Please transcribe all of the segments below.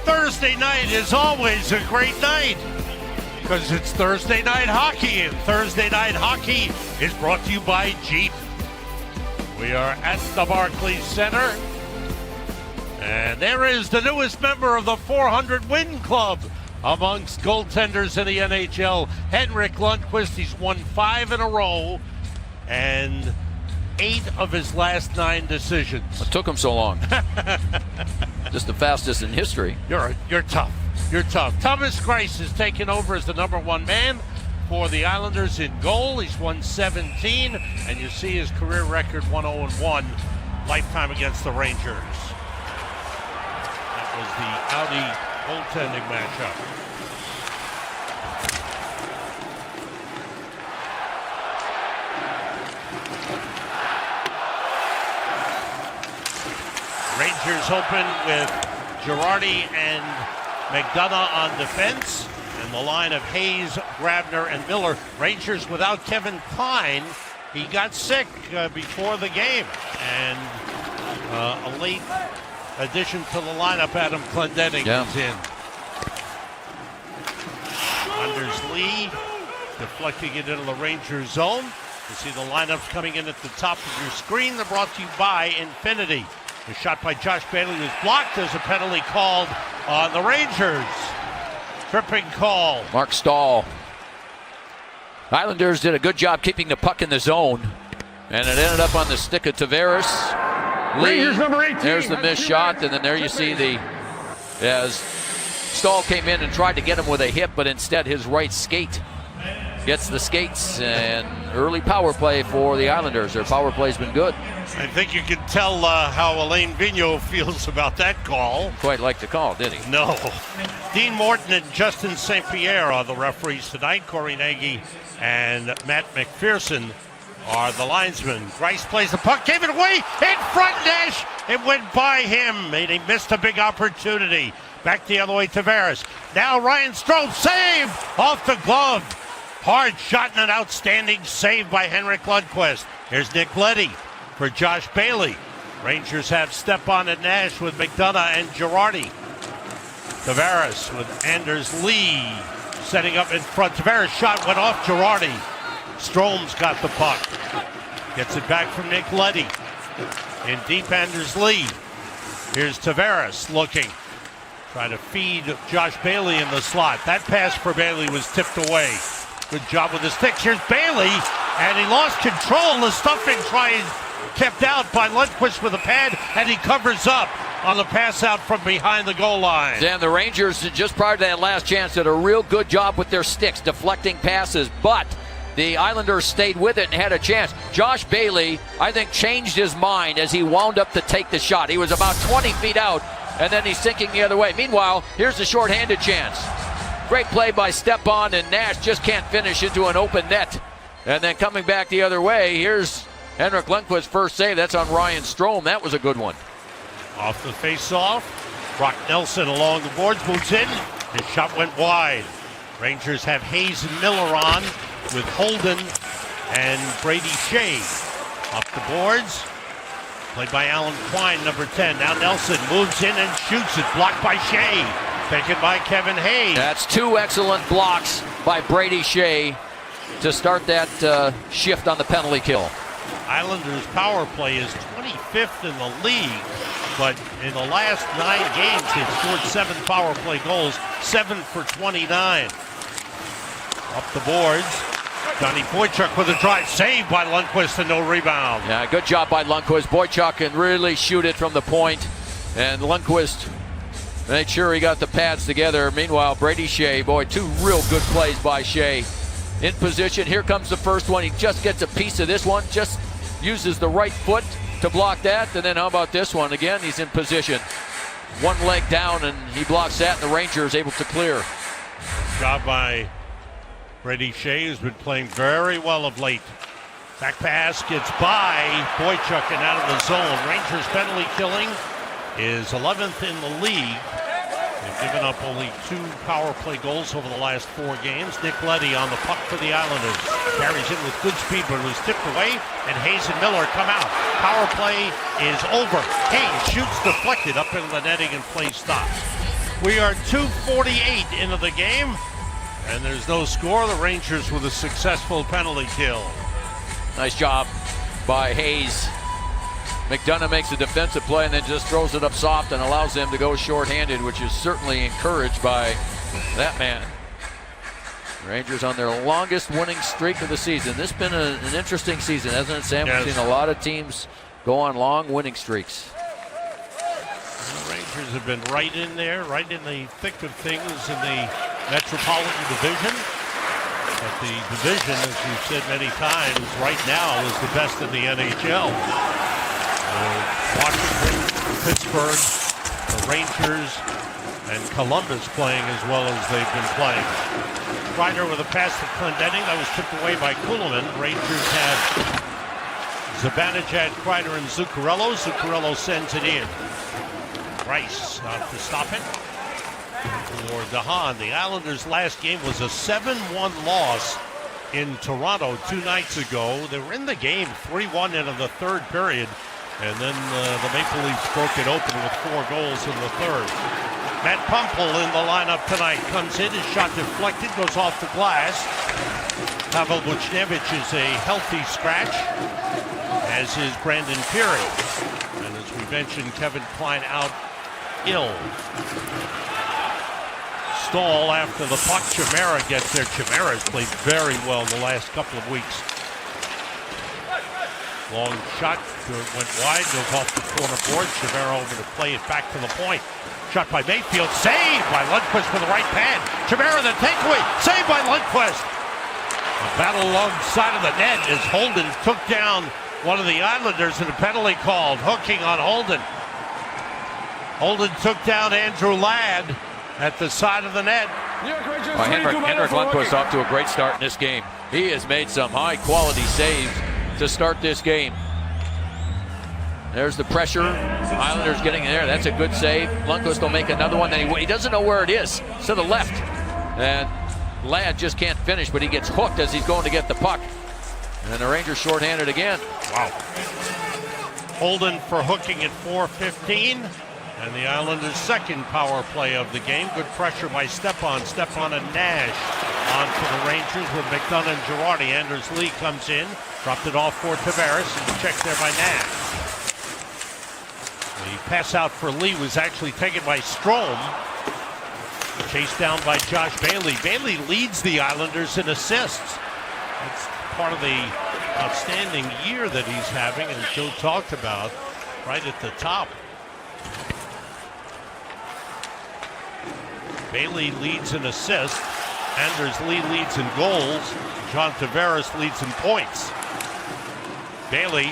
Thursday night is always a great night because it's Thursday night hockey, and Thursday night hockey is brought to you by Jeep. We are at the Barclays Center, and there is the newest member of the 400-win club amongst goaltenders in the NHL, Henrik Lundqvist. He's won 5 in a row and 8 of his last 9 decisions. What took him so long? Just the fastest in history. You're tough. You're tough. Thomas Greiss is taking over as the number 1 man for the Islanders in goal. He's won 17, and you see his career record 1-0-1 lifetime against the Rangers. That was the Audi goaltending matchup. Rangers open with Girardi and McDonough on defense, and the line of Hayes, Grabner, and Miller. Rangers without Kevin Klein. He got sick before the game, and a late addition to the lineup, Adam Clendenning, is in. Anders Lee deflecting it into the Rangers zone. You see the lineups coming in at the top of your screen. They're brought to you by Infinity. The shot by Josh Bailey was blocked. There's a penalty called on the Rangers. Tripping call. Mark Stahl. Islanders did a good job keeping the puck in the zone, and it ended up on the stick of Tavares. Lee, number 18. There's the missed shot, and then there you see as Stahl came in and tried to get him with a hip, but instead his right skate gets the skates, and early power play for the Islanders. Their power play's been good. I think you can tell how Alain Vigneault feels about that call. Quite like the call, did he? No. Dean Morton and Justin St. Pierre are the referees tonight. Corey Nagy and Matt McPherson are the linesmen. Greiss plays the puck, gave it away in front Nash. It went by him, and he missed a big opportunity. Back the other way, Tavares. Now Ryan Strome, save off the glove. Hard shot and an outstanding save by Henrik Lundqvist. Here's Nick Leddy for Josh Bailey. Rangers have Stepan and Nash with McDonough and Girardi. Tavares with Anders Lee setting up in front. Tavares' shot went off Girardi. Strome's got the puck. Gets it back from Nick Leddy. In deep, Anders Lee. Here's Tavares looking. Trying to feed Josh Bailey in the slot. That pass for Bailey was tipped away. Good job with the sticks. Here's Bailey, and he lost control. The stuffing tries kept out by Lundqvist with a pad, and he covers up on the pass out from behind the goal line. And the Rangers, just prior to that last chance, did a real good job with their sticks, deflecting passes, but the Islanders stayed with it and had a chance. Josh Bailey, I think, changed his mind as he wound up to take the shot. He was about 20 feet out, and then he's sinking the other way. Meanwhile, here's the shorthanded chance. Great play by Stepan, and Nash just can't finish into an open net. And then coming back the other way, here's Henrik Lundqvist's first save. That's on Ryan Strome. That was a good one. Off the face-off, Brock Nelson along the boards, moves in. His shot went wide. Rangers have Hayes and Miller on with Holden and Brady Shea. Up the boards, played by Alan Quine, number 10. Now Nelson moves in and shoots it, blocked by Shea. Taken by Kevin Hayes. That's 2 excellent blocks by Brady Shea to start that shift on the penalty kill. Islanders' power play is 25th in the league, but in the last 9 games, they've scored 7 power play goals, 7 for 29. Up the boards, Johnny Boychuk with a drive, saved by Lundqvist and no rebound. Yeah, good job by Lundqvist. Boychuk can really shoot it from the point, and Lundqvist made sure he got the pads together. Meanwhile, Brady Shea, boy, 2 real good plays by Shea. In position, here comes the first one. He just gets a piece of this one, just uses the right foot to block that. And then how about this one? Again, he's in position. One leg down, and he blocks that, and the Rangers able to clear. Job by Brady Shea, who's been playing very well of late. Back pass gets by Boychuk and out of the zone. Rangers penalty killing is 11th in the league. They've given up only 2 power play goals over the last 4 games. Nick Leddy on the puck for the Islanders. Carries in with good speed, but it was tipped away, and Hayes and Miller come out. Power play is over. Hayes shoots deflected up into the netting, and play stops. We are 2:48 into the game, and there's no score. The Rangers with a successful penalty kill. Nice job by Hayes. McDonough makes a defensive play and then just throws it up soft and allows them to go shorthanded, which is certainly encouraged by that man. Rangers on their longest winning streak of the season. This has been an interesting season, hasn't it, Sam? Yes. We've seen a lot of teams go on long winning streaks. The Rangers have been right in there, right in the thick of things in the Metropolitan Division. But the division, as we've said many times, right now is the best in the NHL. Washington, Pittsburgh, the Rangers, and Columbus playing as well as they've been playing. Kreider with a pass to Clendening. That was tipped away by Kuhlman. Rangers had Zibanejad, Kreider, and Zuccarello. Zuccarello sends it in. Rice to stop it for DeHaan. The Islanders' last game was a 7-1 loss in Toronto 2 nights ago. They were in the game 3-1 into the third period, and then the Maple Leafs broke it open with 4 goals in the third. Matt Pumpel in the lineup tonight comes in, his shot deflected, goes off the glass. Pavel Buchnevich is a healthy scratch, as is Brandon Peary. And as we mentioned, Kevin Klein out ill. Stahl after the puck. Chimera gets there. Chimera's played very well the last couple of weeks. Long shot, went wide, goes off the corner board. Chimera over to play it back to the point. Shot by Mayfield, saved by Lundqvist with the right pad. Chimera the takeaway, saved by Lundqvist. A battle alongside of the net as Holden took down one of the Islanders and a penalty called. Hooking on Holden. Holden took down Andrew Ladd at the side of the net. Henrik Lundqvist off to a great start in this game. He has made some high-quality saves to start this game. There's the pressure. Islanders getting there. That's a good save. Lundqvist will make another one. Then he doesn't know where it is. It's to the left. And Ladd just can't finish, but he gets hooked as he's going to get the puck. And the Rangers shorthanded again. Wow. Holden for hooking at 4:15. And the Islanders' second power play of the game. Good pressure by Stepan and Nash on for the Rangers with McDonough and Girardi. Anders Lee comes in, dropped it off for Tavares, and checked there by Nash. The pass out for Lee was actually taken by Strome. Chased down by Josh Bailey. Bailey leads the Islanders in assists. That's part of the outstanding year that he's having, and Joe talked about right at the top. Bailey leads in assists. Anders Lee leads in goals. John Tavares leads in points. Bailey,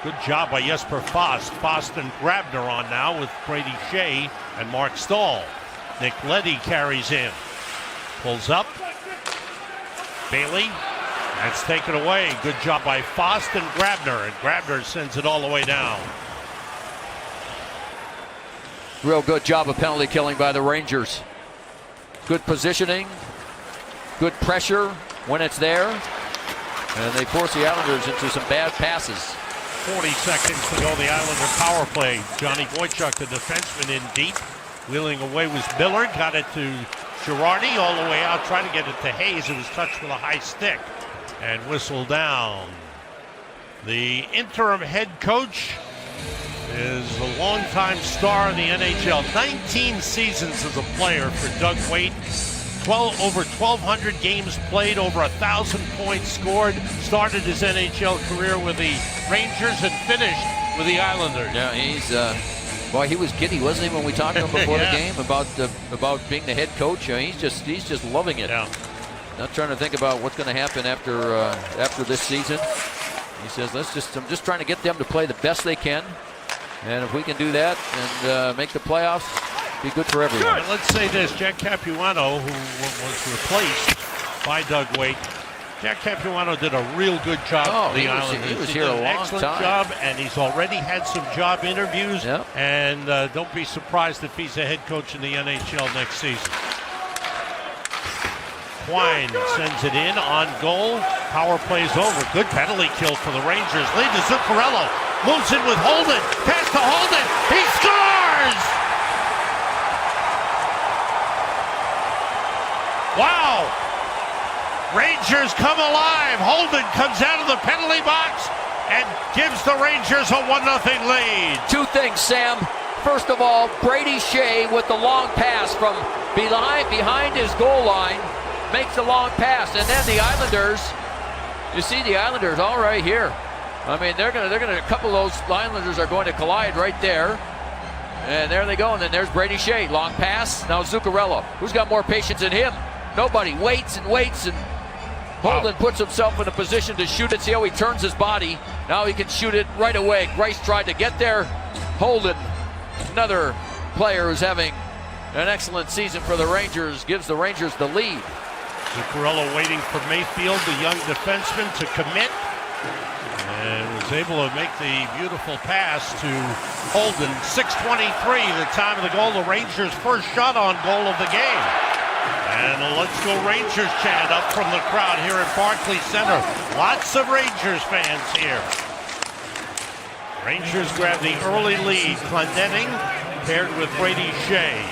good job by Jesper Fast. Fast and Grabner on now with Brady Shea and Mark Stahl. Nick Leddy carries in. Pulls up. Bailey. That's taken away. Good job by Fast and Grabner. And Grabner sends it all the way down. Real good job of penalty killing by the Rangers. Good positioning. Good pressure when it's there. And they force the Islanders into some bad passes. 40 seconds to go, the Islander power play. Johnny Boychuk, the defenseman, in deep. Wheeling away was Miller. Got it to Girardi all the way out. Trying to get it to Hayes. It was touched with a high stick. And whistled down. The interim head coach is a longtime star in the NHL. 19 seasons as a player for Doug Weight. Over 1,200 games played, over 1,000 points scored. Started his NHL career with the Rangers and finished with the Islanders. Yeah, he's boy, he was giddy, wasn't he, when we talked to him before the game about being the head coach? He's just loving it. Yeah. Not trying to think about what's going to happen after this season. He says, I'm just trying to get them to play the best they can, and if we can do that and make the playoffs, be good for everyone. And let's say this: Jack Capuano, who was replaced by Doug Weight, Jack Capuano did a real good job for the Islanders. He was here a long excellent time. Job, and he's already had some job interviews. Yep. And don't be surprised if he's a head coach in the NHL next season. Quine sends it in on goal. Power plays over. Good penalty kill for the Rangers. Lead to Zuccarello. Moves in with Holden. Pass to Holden. He scores! Wow! Rangers come alive. Holden comes out of the penalty box and gives the Rangers a 1-0 lead. Two things, Sam. First of all, Brady Shea with the long pass from behind his goal line makes the long pass, and then the Islanders. You see the Islanders all right here. I mean, they're gonna. A couple of those Islanders are going to collide right there, and there they go. And then there's Brady Shea, long pass. Now Zuccarello. Who's got more patience than him? Nobody. Waits and Holden puts himself in a position to shoot it. See how he turns his body. Now he can shoot it right away. Grice tried to get there. Holden, another player who's having an excellent season for the Rangers, gives the Rangers the lead. Zuccarello waiting for Mayfield, the young defenseman, to commit, and was able to make the beautiful pass to Holden. 6:23, the time of the goal. The Rangers' first shot on goal of the game. And a "Let's Go Rangers" chant up from the crowd here at Barclays Center. Lots of Rangers fans here. Rangers grab the early lead. Clendenning paired with Brady Shea.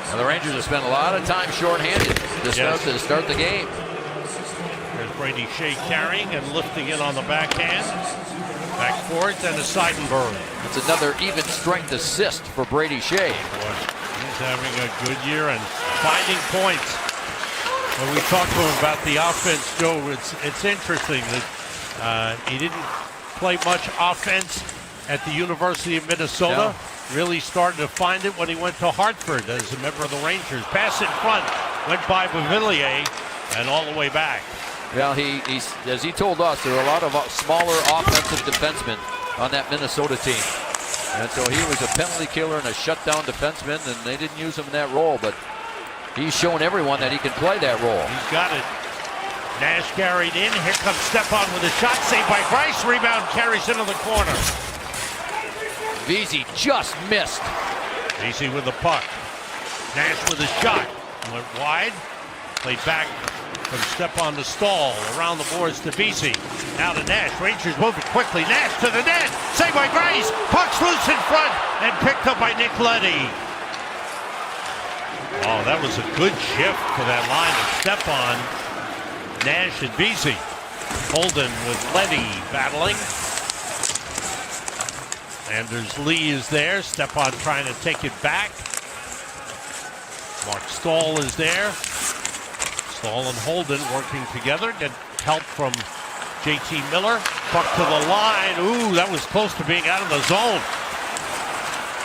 Now the Rangers have spent a lot of time shorthanded to start the game. There's Brady Shea carrying and lifting it on the backhand. Back for it, then to Seidenberg. It's another even strength assist for Brady Shea. He's having a good year and finding points. When we talked to him about the offense, Joe, it's interesting that he didn't play much offense at the University of Minnesota. No. Really started to find it when he went to Hartford as a member of the Rangers. Pass in front, went by Beauvillier and all the way back. Well, he as he told us, there were a lot of smaller offensive defensemen on that Minnesota team. And so he was a penalty killer and a shutdown defenseman, and they didn't use him in that role, but he's shown everyone that he can play that role. He's got it. Nash carried in. Here comes Stepan with a shot, saved by Grice. Rebound carries into the corner. Vesey just missed. Vesey with the puck. Nash with a shot. Went wide. Played back from Stepan to Stahl. Around the boards to Vesey. Now to Nash. Rangers moving quickly. Nash to the net. Saved by Grice. Puck's loose in front and picked up by Nick Leddy. Oh, that was a good shift to that line of Stepan, Nash, and Vesey. Holden with Leddy battling. Anders Lee is there. Stepan trying to take it back. Mark Stahl is there. Stahl and Holden working together. Get help from JT Miller. Puck to the line. Ooh, that was close to being out of the zone.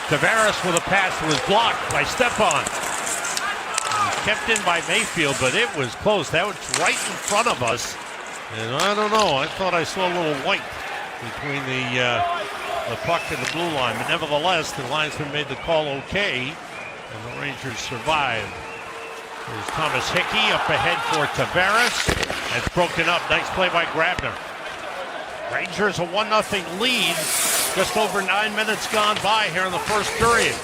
Tavares with a pass was blocked by Stepan. Kept in by Mayfield, but it was close. That was right in front of us. And I don't know. I thought I saw a little white between the puck and the blue line. But nevertheless, the linesman made the call okay, and the Rangers survived. There's Thomas Hickey up ahead for Tavares. That's broken up. Nice play by Grabner. Rangers a 1-0 lead. Just over 9 minutes gone by here in the first period.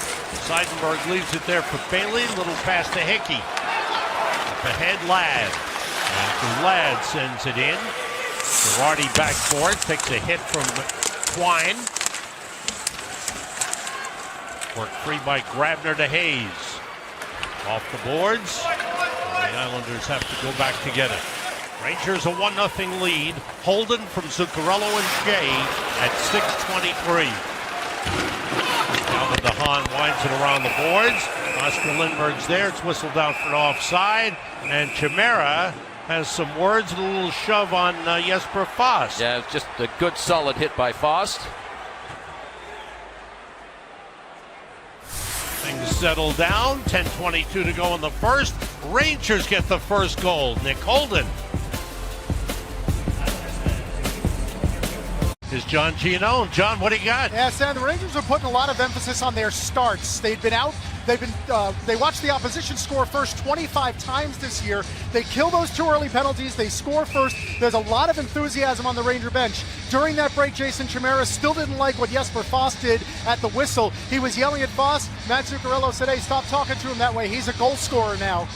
Seidenberg leaves it there for Bailey. Little pass to Hickey. Up ahead, Ladd. After Ladd sends it in. Girardi back for it. Takes a hit from Twine. Worked free by Grabner to Hayes. Off the boards. And the Islanders have to go back to get it. Rangers a 1-0 lead. Holden from Zuccarello and Shea at 6:23. Now that DeHaan winds it around the boards. Oscar Lindberg's there. It's whistled out for an offside. And Chimera has some words and a little shove on Jesper Fast. Yeah, it's just a good solid hit by Fast. Things settle down. 10:22 to go in the first. Rangers get the first goal. Nick Holden. Is John Giannone. John, what do you got? Yeah, Sam, the Rangers are putting a lot of emphasis on their starts. They've been out. They watched the opposition score first 25 times this year. They kill those two early penalties. They score first. There's a lot of enthusiasm on the Ranger bench. During that break, Jason Chimera still didn't like what Jesper Fast did at the whistle. He was yelling at Fast. Matt Zuccarello said, "Hey, stop talking to him that way. He's a goal scorer now."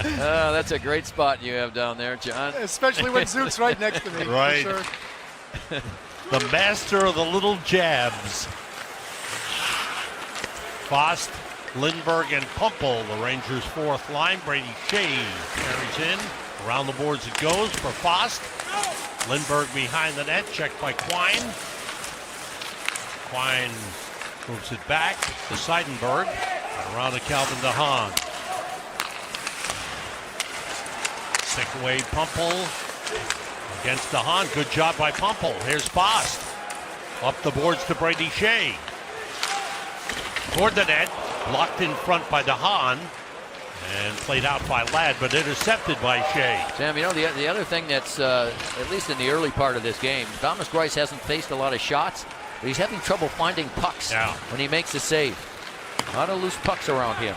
That's a great spot you have down there, John. Especially when Zook's right next to me. Right. For sure. The master of the little jabs. Fost, Lindbergh, and Pumple, the Rangers' fourth line. Brady Shea carries in. Around the boards it goes for Fost. Lindbergh behind the net, checked by Quine. Quine moves it back to Seidenberg. And around to Calvin DeHaan. Stick away Pumple against DeHaan. Good job by Pumple. Here's Fost. Up the boards to Brady Shea. Toward the net. Blocked in front by DeHaan. And played out by Ladd, but intercepted by Shea. Sam, you know, the other thing that's, at least in the early part of this game, Thomas Greiss hasn't faced a lot of shots, but he's having trouble finding pucks when he makes a save. A lot of loose pucks around him.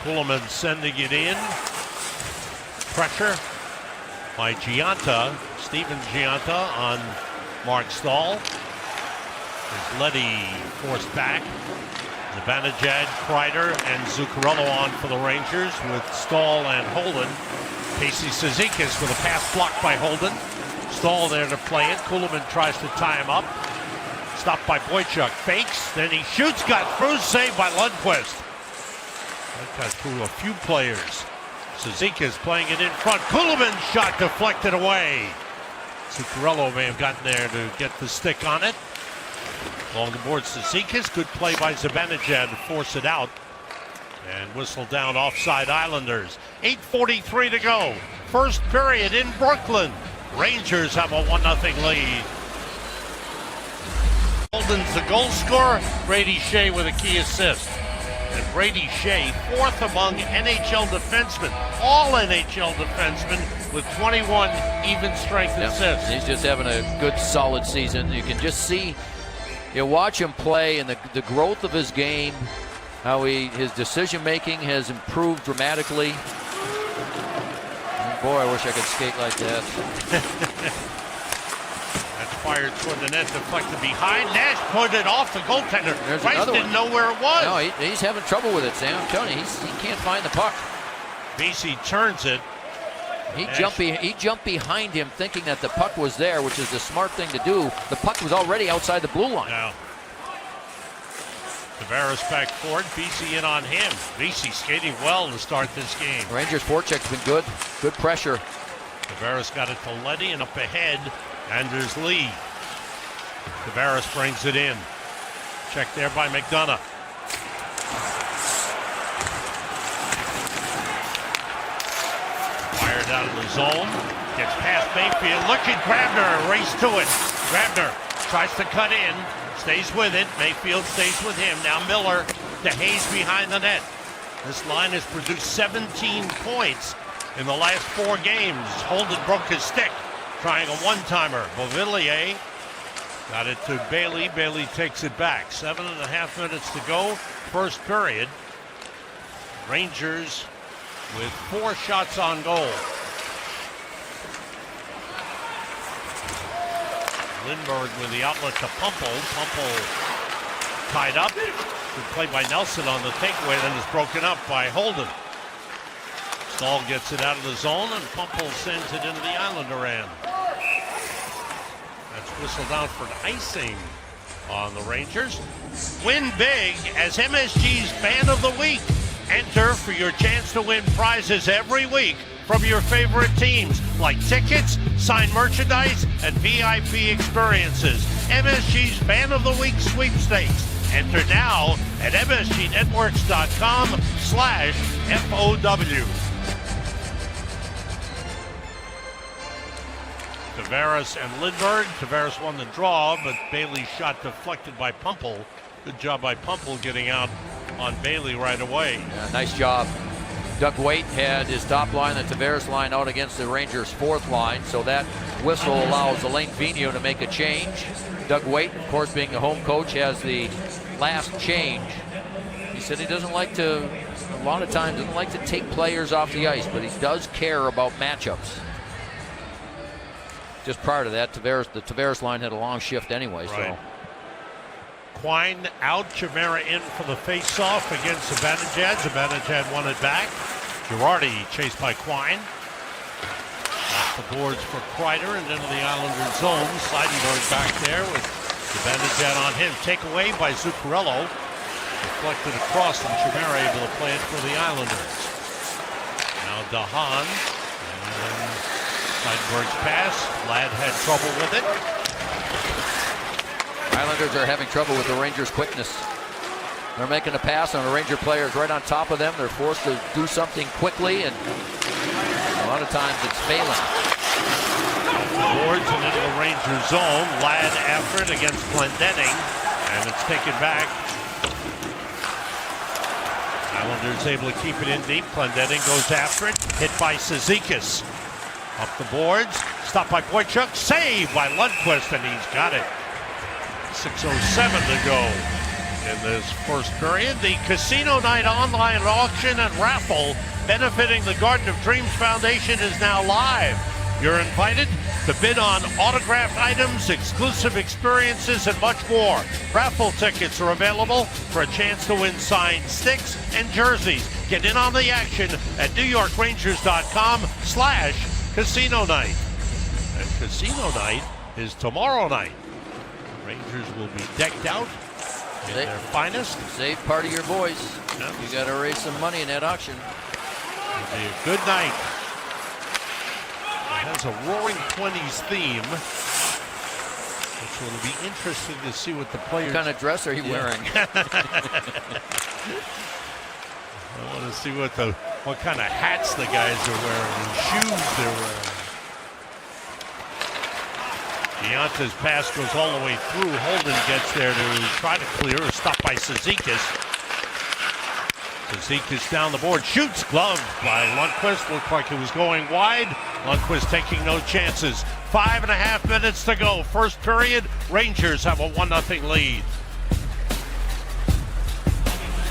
Kuhlman sending it in. Pressure by Gianta. Steven Gianta on Mark Stahl. There's Leddy forced back. Zibanejad, Kreider, and Zuccarello on for the Rangers with Stahl and Holden. Casey Cizikas with a pass blocked by Holden. Stahl there to play it. Kuhlman tries to tie him up. Stopped by Boychuk. Fakes, then he shoots, got through, saved by Lundqvist. That got through a few players. Cizikas playing it in front. Kuhlman's shot deflected away. Zuccarello may have gotten there to get the stick on it. Along the boards to Cizikas. Good play by Zibanejad to force it out. And whistle down offside Islanders. 8:43 to go. First period in Brooklyn. Rangers have a 1-0 lead. Holden's the goal scorer. Brady Shea with a key assist. And Brady Shea, fourth among NHL defensemen. All NHL defensemen with 21 even strength assists. He's just having a good, solid season. You can just see, you watch him play and the growth of his game, how his decision making has improved dramatically. And boy, I wish I could skate like that. That's fired toward the net, deflected behind. Nash put it off the goaltender. Price didn't know where it was. No, he's having trouble with it, Sam. I'm telling you, he can't find the puck. BC turns it. He jumped behind him thinking that the puck was there, which is the smart thing to do. The puck was already outside the blue line. Now, Tavares back forward. BC in on him. BC skating well to start this game. Rangers forecheck's been good. Good pressure. Tavares got it to Leddy and up ahead. Anders Lee. Tavares brings it in. Checked there by McDonough. Fired out of the zone. Gets past Mayfield. Look at Grabner. Race to it. Grabner tries to cut in. Stays with it. Mayfield stays with him. Now Miller to Hayes behind the net. This line has produced 17 points in the last 4 games. Holden broke his stick, trying a one-timer. Beauvillier got it to Bailey. Bailey takes it back. 7.5 minutes to go. First period. Rangers with 4 shots on goal. Lindbergh with the outlet to Pumple. Pumple tied up. Good play by Nelson on the takeaway, then is broken up by Holden. Stahl gets it out of the zone, and Pumple sends it into the Islander end. That's whistled out for icing on the Rangers. Win big as MSG's Fan of the Week. Enter for your chance to win prizes every week from your favorite teams, like tickets, signed merchandise, and VIP experiences. MSG's Fan of the Week sweepstakes. Enter now at msgnetworks.com/FOW. Tavares and Lindbergh. Tavares won the draw, but Bailey's shot deflected by Pumple. Good job by Pumple getting out on Bailey right away. Yeah, nice job. Doug Waite had his top line, the Tavares line, out against the Rangers' fourth line, so that whistle allows Alain Vigneault to make a change. Doug Waite, of course, being the home coach, has the last change. He said he doesn't like to, a lot of times, doesn't like to take players off the ice, but he does care about matchups. Just prior to that, the Tavares line had a long shift anyway. Right. So. Quine out, Chimera in for the face-off against Zibanejad. Zibanejad won it back. Girardi chased by Quine. Off the boards for Kreider and into the Islander zone. Seidenberg back there with Zibanejad on him. Takeaway by Zuccarello. Deflected across, and Chimera able to play it for the Islanders. Now Dahan. And Seidenberg's pass. Ladd had trouble with it. Islanders are having trouble with the Rangers' quickness. They're making a pass, and the Ranger player is right on top of them. They're forced to do something quickly, and a lot of times it's failing. Boards and into the Ranger zone. Ladd after it against Glendening, and it's taken back. Islanders able to keep it in deep. Glendening goes after it. Hit by Cizikas. Up the boards. Stopped by Boychuk. Saved by Lundqvist, and he's got it. 6:07 to go in this first period. The Casino Night online auction and raffle benefiting the Garden of Dreams Foundation is now live. You're invited to bid on autographed items, exclusive experiences, and much more. Raffle tickets are available for a chance to win signed sticks and jerseys. Get in on the action at NewYorkrangers.com/Casino Night. And Casino Night is tomorrow night. Rangers will be decked out in their finest. Save part of your voice. Yep. You got to raise some money in that auction. It'll be a good night. It has a Roaring 20s theme, which will be interesting to see what the players... What kind of dress are you wearing? I want to see what kind of hats the guys are wearing and shoes they're wearing. Deonta's pass goes all the way through. Holden gets there to try to clear. A stop by Cizikas. Cizikas down the board. Shoots. Gloved by Lundqvist. Looked like it was going wide. Lundqvist taking no chances. 5.5 minutes to go. First period. Rangers have a 1-0 lead.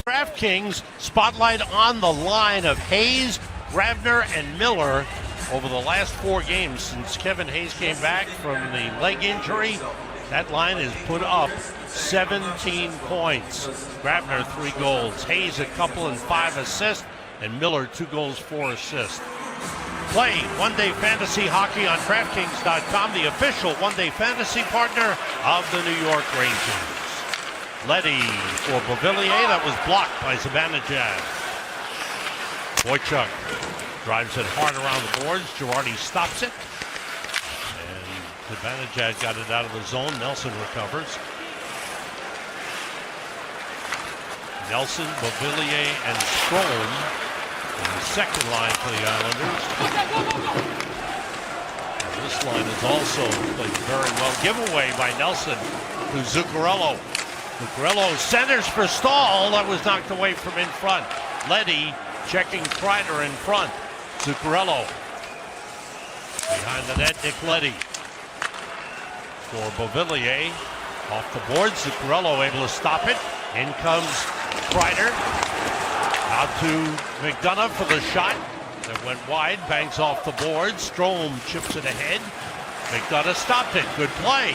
DraftKings spotlight on the line of Hayes, Grabner, and Miller over the last 4 games since Kevin Hayes came back from the leg injury. That line has put up 17 points. Grabner 3 goals, Hayes a couple and 5 assists, and Miller 2 goals, 4 assists. Play one-day fantasy hockey on DraftKings.com, the official one-day fantasy partner of the New York Rangers. Leddy for Beauvillier, that was blocked by Zibanejad. Boychuk drives it hard around the boards. Girardi stops it. And Zibanejad got it out of the zone. Nelson recovers. Nelson, Beauvillier, and Strome in the second line for the Islanders. And this line is also played very well. Giveaway by Nelson to Zuccarello. Zuccarello centers for Stahl. That was knocked away from in front. Leddy checking Kreider in front. Zuccarello behind the net. Nick Leddy for Beauvillier. Off the board. Zuccarello able to stop it. In comes Kreider. Out to McDonough for the shot that went wide. Bangs off the board. Strome chips it ahead. McDonough stopped it. Good play.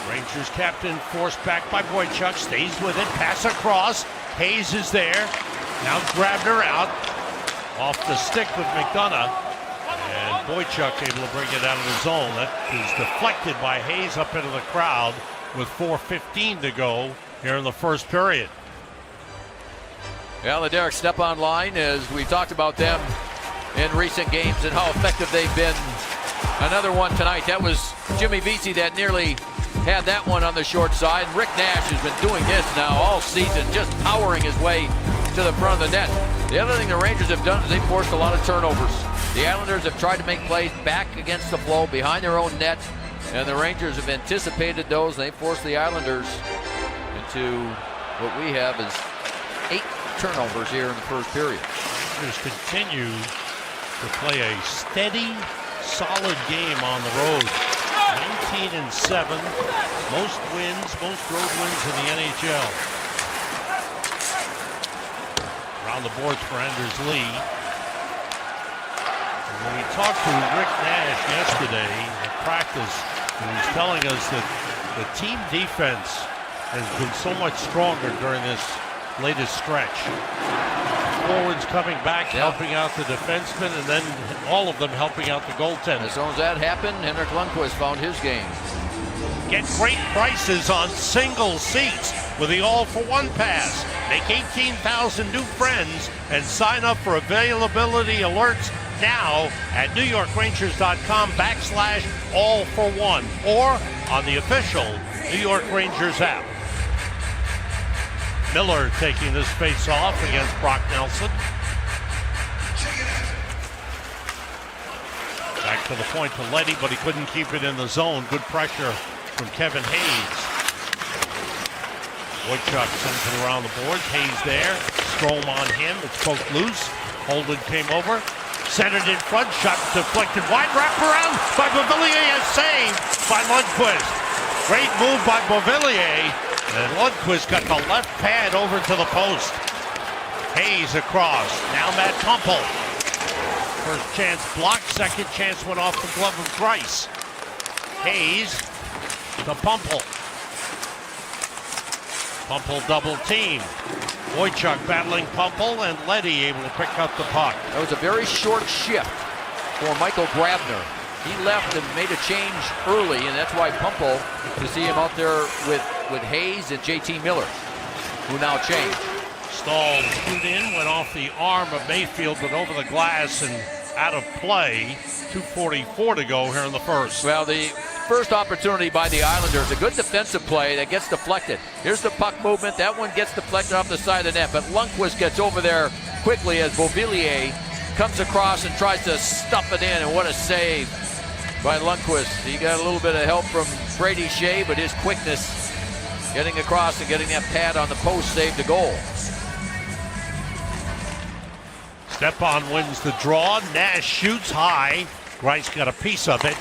Rangers captain forced back by Boychuk. Stays with it. Pass across. Hayes is there. Now Grabner out. Off the stick with McDonough. And Boychuk able to bring it out of the zone. That is deflected by Hayes up into the crowd with 4:15 to go here in the first period. Well, the Derek Stepan line, as we talked about them in recent games and how effective they've been. Another one tonight. That was Jimmy Vesey that nearly had that one on the short side. Rick Nash has been doing this now all season, just powering his way to the front of the net. The other thing the Rangers have done is they've forced a lot of turnovers. The Islanders have tried to make plays back against the flow behind their own net, and the Rangers have anticipated those, and they forced the Islanders into what we have is 8 turnovers here in the first period. Rangers continue to play a steady, solid game on the road. 19-7, most wins, most road wins in the NHL. Around the boards for Anders Lee. And when we talked to Rick Nash yesterday at practice, he was telling us that the team defense has been so much stronger during this latest stretch. Forwards coming back, helping out the defensemen, and then all of them helping out the goaltender. As soon as that happened, Henrik Lundqvist found his game. Get great prices on single seats with the All-for-One Pass. Make 18,000 new friends and sign up for availability alerts now at NewYorkRangers.com/all-for-one or on the official New York Rangers app. Miller taking this face-off against Brock Nelson. Back to the point to Leddy, but he couldn't keep it in the zone. Good pressure from Kevin Hayes. Wojciech sends it around the boards. Hayes there. Strome on him. It's poked loose. Holden came over. Centered in front. Shot deflected wide. Wraparound by Beauvillier. A save by Lundqvist. Great move by Beauvillier. And Lundqvist got the left pad over to the post. Hayes across. Now Matt Pumpel. First chance blocked. Second chance went off the glove of Grice. Hayes to Pumpel. Pumpel double team. Wojciech battling Pumpel, and Leddy able to pick up the puck. That was a very short shift for Michael Grabner. He left and made a change early, and that's why Pumpel, to see him out there with Hayes and JT Miller, who now changed. Stahl screwed in, went off the arm of Mayfield, but over the glass and out of play. 2:44 to go here in the first. Well, the first opportunity by the Islanders, a good defensive play that gets deflected. Here's the puck movement. That one gets deflected off the side of the net, but Lundqvist gets over there quickly as Beauvillier comes across and tries to stuff it in, and what a save by Lundqvist. He got a little bit of help from Brady Shea, but his quickness getting across and getting that pad on the post saved the goal. Stepan wins the draw. Nash shoots high. Grice got a piece of it.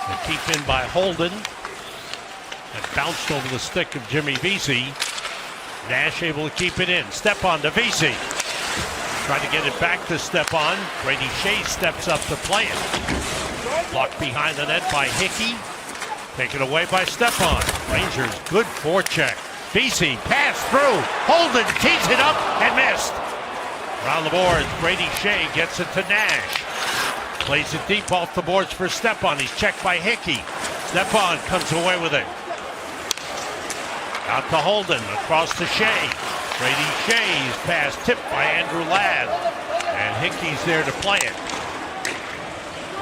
And keep in by Holden. And bounced over the stick of Jimmy Vesey. Nash able to keep it in. Stepan to Vesey. Trying to get it back to Stepan. Brady Shea steps up to play it. Blocked behind the net by Hickey. Taken away by Stepan. Rangers good forecheck. Vesey pass through. Holden tees it up and missed. Around the boards, Brady Shea gets it to Nash. Plays it deep off the boards for Stepan. He's checked by Hickey. Stepan comes away with it. Out to Holden, across to Shea. Brady Shea's pass tipped by Andrew Ladd. And Hickey's there to play it.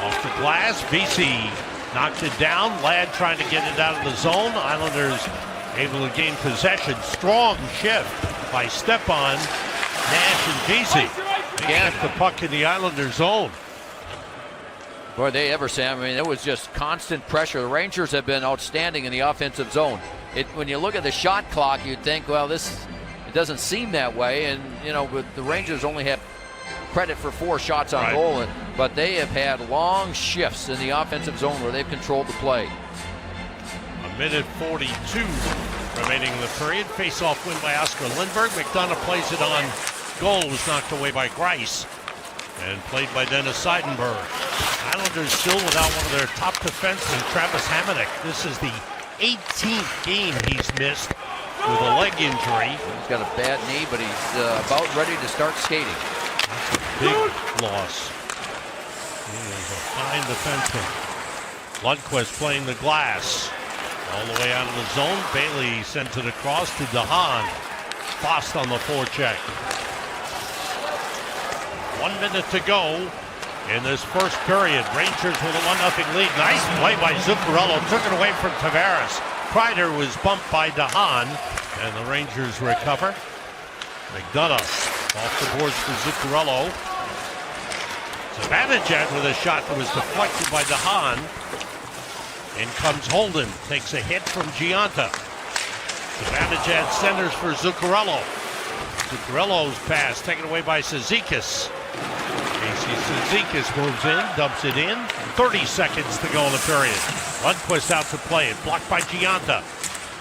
Off the glass, Vesey knocked it down. Ladd trying to get it out of the zone. Islanders able to gain possession. Strong shift by Stepan, Nash, and Vesey. They get the puck in the Islanders zone. Boy, they ever, Sam. I mean, it was just constant pressure. The Rangers have been outstanding in the offensive zone. When you look at the shot clock, you'd think, well, it doesn't seem that way. And, you know, but the Rangers only have credit for 4 shots on goal, but they have had long shifts in the offensive zone where they've controlled the play. 1:42 remaining in the period. Face-off win by Oscar Lindberg. McDonough plays it on goal. Was knocked away by Grice and played by Dennis Seidenberg. Islanders still without one of their top defensemen, Travis Hamonic. This is the 18th game he's missed with a leg injury. He's got a bad knee, but he's about ready to start skating. That's a big loss. He is a fine defenseman. Lundqvist playing the glass. All the way out of the zone. Bailey sends it across to DeHaan. Fost on the forecheck. 1 minute to go in this first period. Rangers with a 1-0 lead. Nice play by Zuccarello. Took it away from Tavares. Kreider was bumped by DeHaan, and the Rangers recover. McDonough off the boards for Zuccarello. Zibanejad with a shot that was deflected by DeHaan. In comes Holden. Takes a hit from Giunta. Zibanejad centers for Zuccarello. Zuccarello's pass taken away by Cizikas. Casey Cizikas moves in, dumps it in. 30 seconds to go in the period. Lundqvist out to play it. Blocked by Giunta.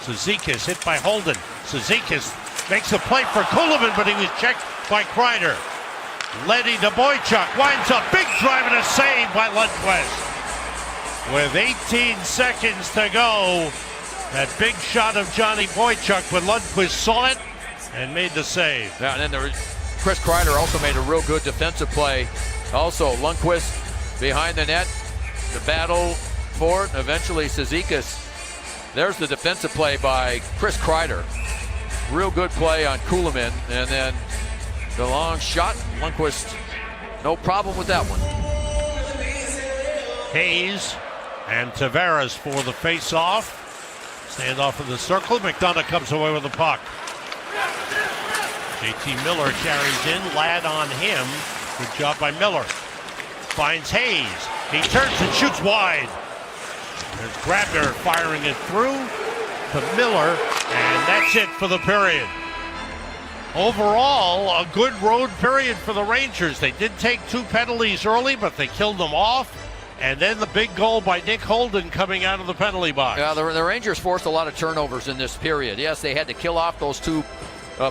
Cizikas hit by Holden. Cizikas makes a play for Kulemin, but he was checked by Kreider. Leddy to Wojciech. Winds up. Big drive and a save by Lundqvist. With 18 seconds to go, that big shot of Johnny Wojciech, but Lundqvist saw it and made the save. Yeah, and then there was Chris Kreider also made a real good defensive play. Also, Lundqvist behind the net, the battle for it. Eventually, Cizikas There's the defensive play by Chris Kreider. Real good play on Kuhlman. And then the long shot. Lundqvist, no problem with that one. Hayes and Tavares for the face-off. Stand off in the circle. McDonough comes away with the puck. JT Miller carries in. Ladd on him. Good job by Miller. Finds Hayes. He turns and shoots wide. There's Grabner firing it through to Miller. And that's it for the period. Overall, a good road period for the Rangers. They did take 2 penalties early, but they killed them off. And then the big goal by Nick Holden coming out of the penalty box. Yeah, the Rangers forced a lot of turnovers in this period. Yes, they had to kill off those 2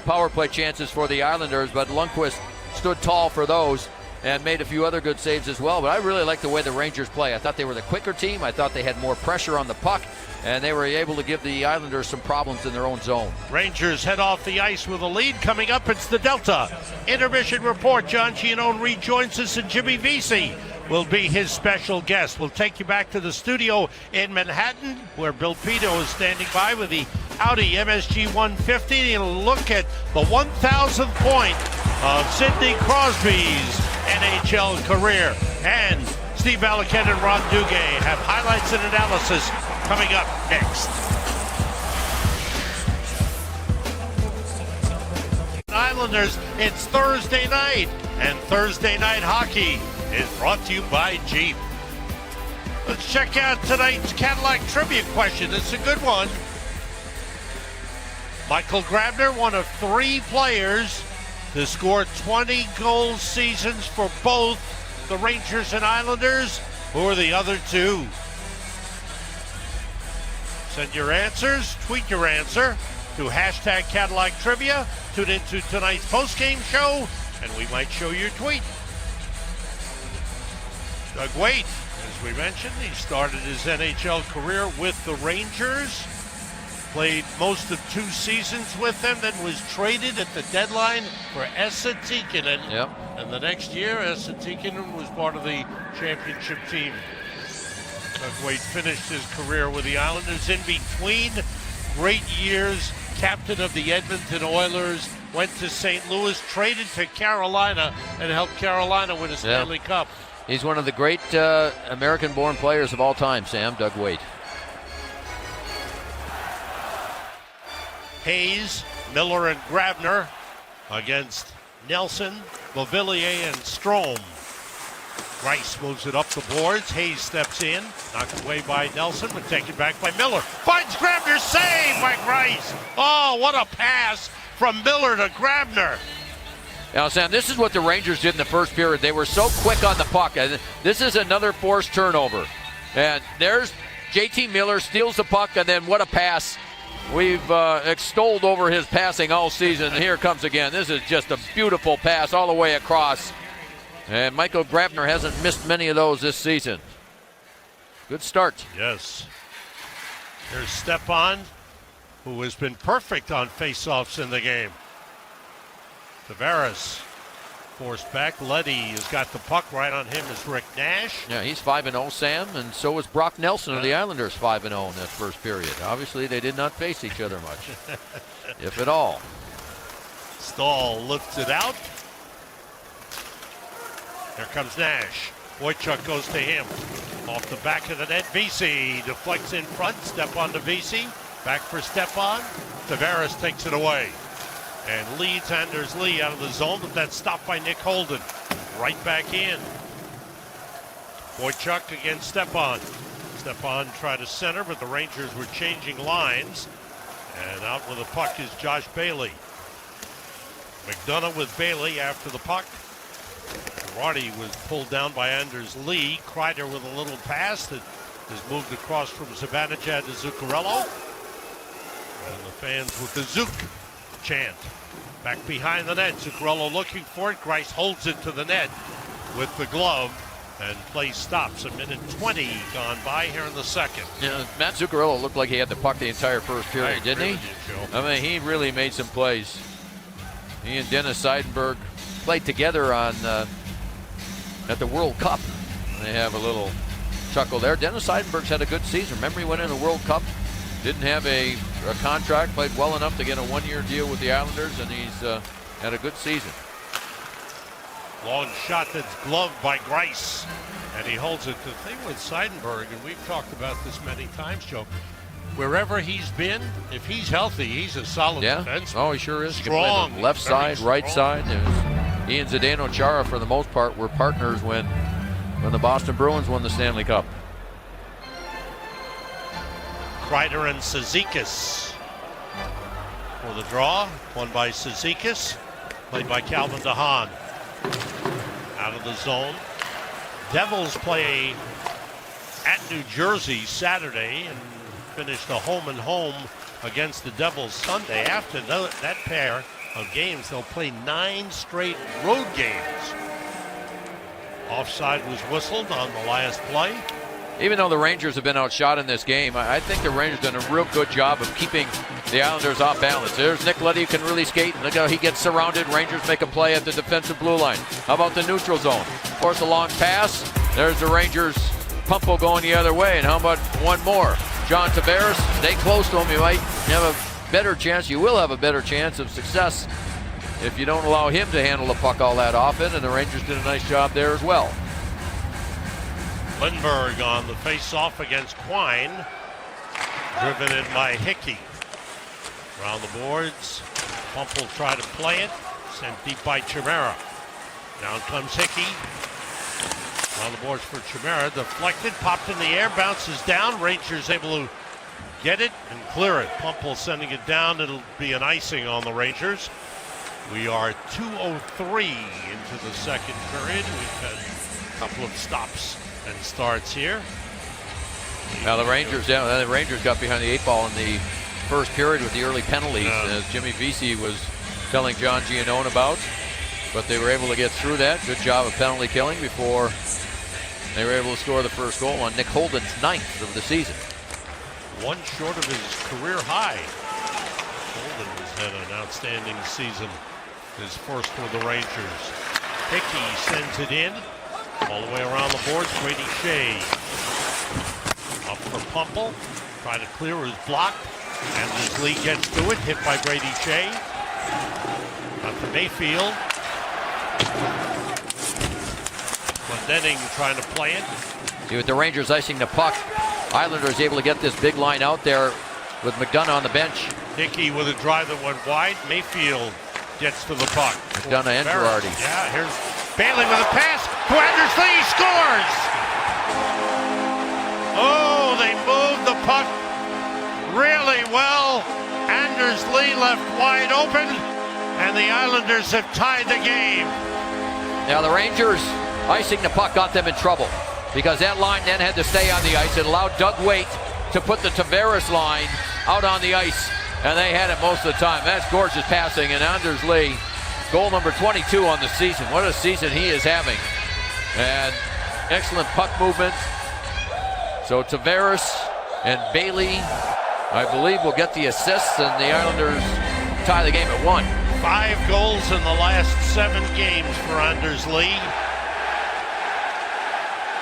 power play chances for the Islanders, but Lundqvist stood tall for those and made a few other good saves as well. But I really like the way the Rangers play. I thought they were the quicker team. I thought they had more pressure on the puck, and they were able to give the Islanders some problems in their own zone. Rangers head off the ice with a lead. Coming up, it's the Delta Intermission Report. John Giannone rejoins us, and Jimmy Vesey will be his special guest. We'll take you back to the studio in Manhattan, where Bill Pito is standing by with the Audi MSG 150. He'll look at the 1,000th point of Sidney Crosby's NHL career. And Steve Valiquette and Ron Duguay have highlights and analysis coming up next. Islanders, it's Thursday night, and Thursday night hockey is brought to you by Jeep. Let's check out tonight's Cadillac trivia question. It's a good one. Michael Grabner, one of 3 players to score 20 goal seasons for both the Rangers and Islanders. Who are the other 2? Send your answers, tweet your answer to hashtag Cadillac Trivia. Tune into tonight's postgame show, and we might show your tweet. Doug Waite, as we mentioned, he started his NHL career with the Rangers, played most of 2 seasons with them, then was traded at the deadline for Esa Tikkanen. Yep. And the next year, Esa Tikkanen was part of the championship team. Doug Waite finished his career with the Islanders. In between, great years, captain of the Edmonton Oilers, went to St. Louis, traded to Carolina, and helped Carolina win a Stanley Cup. He's one of the great American-born players of all time, Sam, Doug Waite. Hayes, Miller, and Grabner against Nelson, Beauvillier, and Strome. Rice moves it up the boards. Hayes steps in, knocked away by Nelson, but taken back by Miller. Finds Grabner, saved by Rice. Oh, what a pass from Miller to Grabner. Now, Sam, this is what the Rangers did in the first period. They were so quick on the puck. And this is another forced turnover. And there's JT Miller, steals the puck, and then what a pass. We've extolled over his passing all season. Here comes again. This is just a beautiful pass all the way across. And Michael Grabner hasn't missed many of those this season. Good start. Yes. Here's Stepan, who has been perfect on faceoffs in the game. Tavares forced back. Leddy has got the puck. Right on him is Rick Nash. Yeah, he's 5-0, Sam, and so is Brock Nelson of the Islanders, 5-0 in that first period. Obviously, they did not face each other much, if at all. Stahl lifts it out. Here comes Nash. Wojciech goes to him. Off the back of the net, Vesey deflects in front. Stepan to Vesey. Back for Stepan. Tavares takes it away. And leads Anders Lee out of the zone, but that's stopped by Nick Holden. Right back in. Wojciech against Stepan. Stepan tried to center, but the Rangers were changing lines. And out with the puck is Josh Bailey. McDonough with Bailey after the puck. Roddy was pulled down by Anders Lee. Kreider with a little pass that is moved across from Zibanejad to Zuccarello. And the fans with the Zook chant. Back behind the net, Zuccarello looking for it. Grice holds it to the net with the glove, and play stops. A minute 20 gone by here in the second. Yeah, Matt Zuccarello looked like he had the puck the entire first period, didn't he? I mean, he really made some plays. He and Dennis Seidenberg played together on at the World Cup. They have a little chuckle there. Dennis Seidenberg's had a good season. Remember, he went in the World Cup didn't have a contract, played well enough to get a one-year deal with the Islanders, and he's had a good season. Long shot that's gloved by Grice, and he holds it. The thing with Seidenberg, and we've talked about this many times, Joe, wherever he's been, if he's healthy, he's a solid defenseman. Oh, he sure is. Strong. He can play the left side, right side. He and Zdeno Chara, for the most part, were partners when the Boston Bruins won the Stanley Cup. Kreider and Cizikas for the draw. Won by Cizikas, played by Calvin DeHaan. Out of the zone. Devils play at New Jersey Saturday and finish the home and home against the Devils Sunday. After that pair of games, they'll play 9 straight road games. Offside was whistled on the last play. Even though the Rangers have been outshot in this game, I think the Rangers have done a real good job of keeping the Islanders off balance. There's Nick Leddy, who can really skate. Look how he gets surrounded. Rangers make a play at the defensive blue line. How about the neutral zone? Force a long pass. There's the Rangers' Pumpo going the other way. And how about one more? John Tavares, stay close to him. You might have a better chance. You will have a better chance of success if you don't allow him to handle the puck all that often. And the Rangers did a nice job there as well. Lindbergh on the face-off against Quine. Driven in by Hickey. Around the boards. Pump will try to play it. Sent deep by Chimera. Down comes Hickey. Around the boards for Chimera. Deflected, popped in the air, bounces down. Rangers able to get it and clear it. Pumple sending it down. It'll be an icing on the Rangers. We are 2:03 into the second period. We've had a couple of stops and starts here. Now the Rangers got behind the 8 ball in the first period with the early penalties, as Jimmy Vesey was telling John Giannone about. But they were able to get through that. Good job of penalty killing before they were able to score the first goal on Nick Holden's 9th of the season. One short of his career high. Holden has had an outstanding season. His first with the Rangers. Hickey sends it in. All the way around the boards, Brady Shea. Up for Pumple. Trying to clear his block. Anders Lee gets to it. Hit by Brady Shea. Up to Mayfield. Glendening trying to play it. See, with the Rangers icing the puck, Islanders able to get this big line out there with McDonough on the bench. Hickey with a drive that went wide. Mayfield gets to the puck. McDonough and Girardi. Yeah, here's Bailey with a pass. Anders Lee scores! Oh, they moved the puck really well. Anders Lee left wide open, and the Islanders have tied the game. Now the Rangers icing the puck got them in trouble because that line then had to stay on the ice. It allowed Doug Waite to put the Tavares line out on the ice, and they had it most of the time. That's gorgeous passing, and Anders Lee, goal number 22 on the season. What a season he is having. And excellent puck movement. So Tavares and Bailey, I believe, will get the assists, and the Islanders tie the game at 1. 5 goals in the last 7 games for Anders Lee.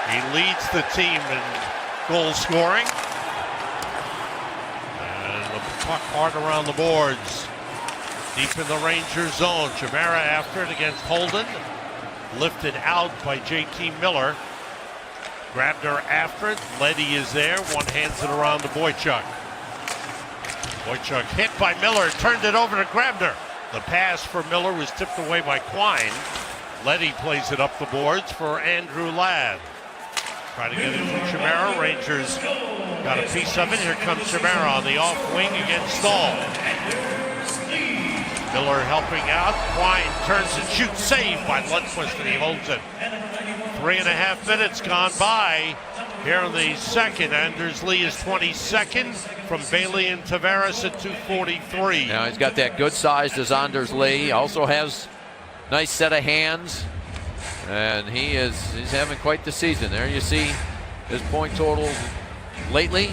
He leads the team in goal scoring. And the puck hard around the boards. Deep in the Rangers zone. Chimera after it against Holden. Lifted out by J.T. Miller. Grabner after it. Leddy is there. One hands it around to Boychuk. Boychuk hit by Miller. Turned it over to Grabner. The pass for Miller was tipped away by Quine. Leddy plays it up the boards for Andrew Ladd. Try to get it from Chimera. Rangers got a piece of it. Here comes Chimera on the off wing against Stahl. Miller helping out. Quine turns and shoots. Saved by Lundqvist, and he holds it. 3.5 minutes gone by. Here in the second, Anders Lee is 22nd from Bailey and Tavares at 2:43. Now he's got that good size as Anders Lee. Also has nice set of hands, and he's having quite the season. There you see his point total lately.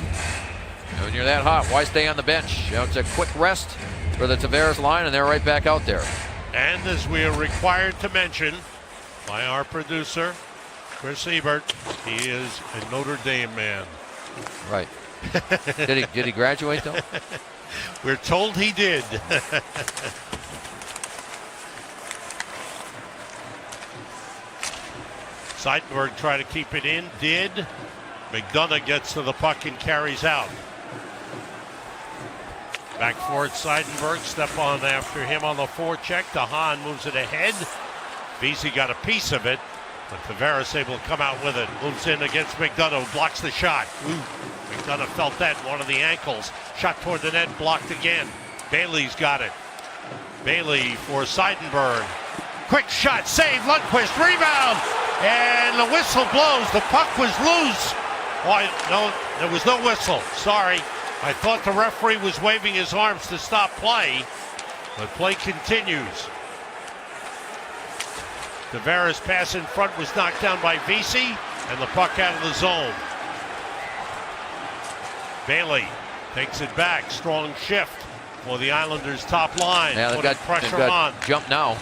And when you're that hot, why stay on the bench? You know, it's a quick rest for the Tavares line, and they're right back out there. And as we are required to mention by our producer, Chris Ebert, he is a Notre Dame man. Right. Did he graduate though? We're told he did. Seidenberg tried to keep it in, did. McDonough gets to the puck and carries out. Back for it, Seidenberg, step on after him on the forecheck. DeHaan moves it ahead. Vesey got a piece of it, but Tavares able to come out with it. Moves in against McDonough, blocks the shot. McDonough felt that in one of the ankles. Shot toward the net, blocked again. Bailey's got it. Bailey for Seidenberg. Quick shot, save, Lundqvist, rebound, and the whistle blows. The puck was loose. Why? No, there was no whistle. Sorry. I thought the referee was waving his arms to stop play, but play continues. Tavares' pass in front was knocked down by Vesey, and the puck out of the zone. Bailey takes it back. Strong shift for the Islanders' top line. Yeah, they've got pressure on. Jump now.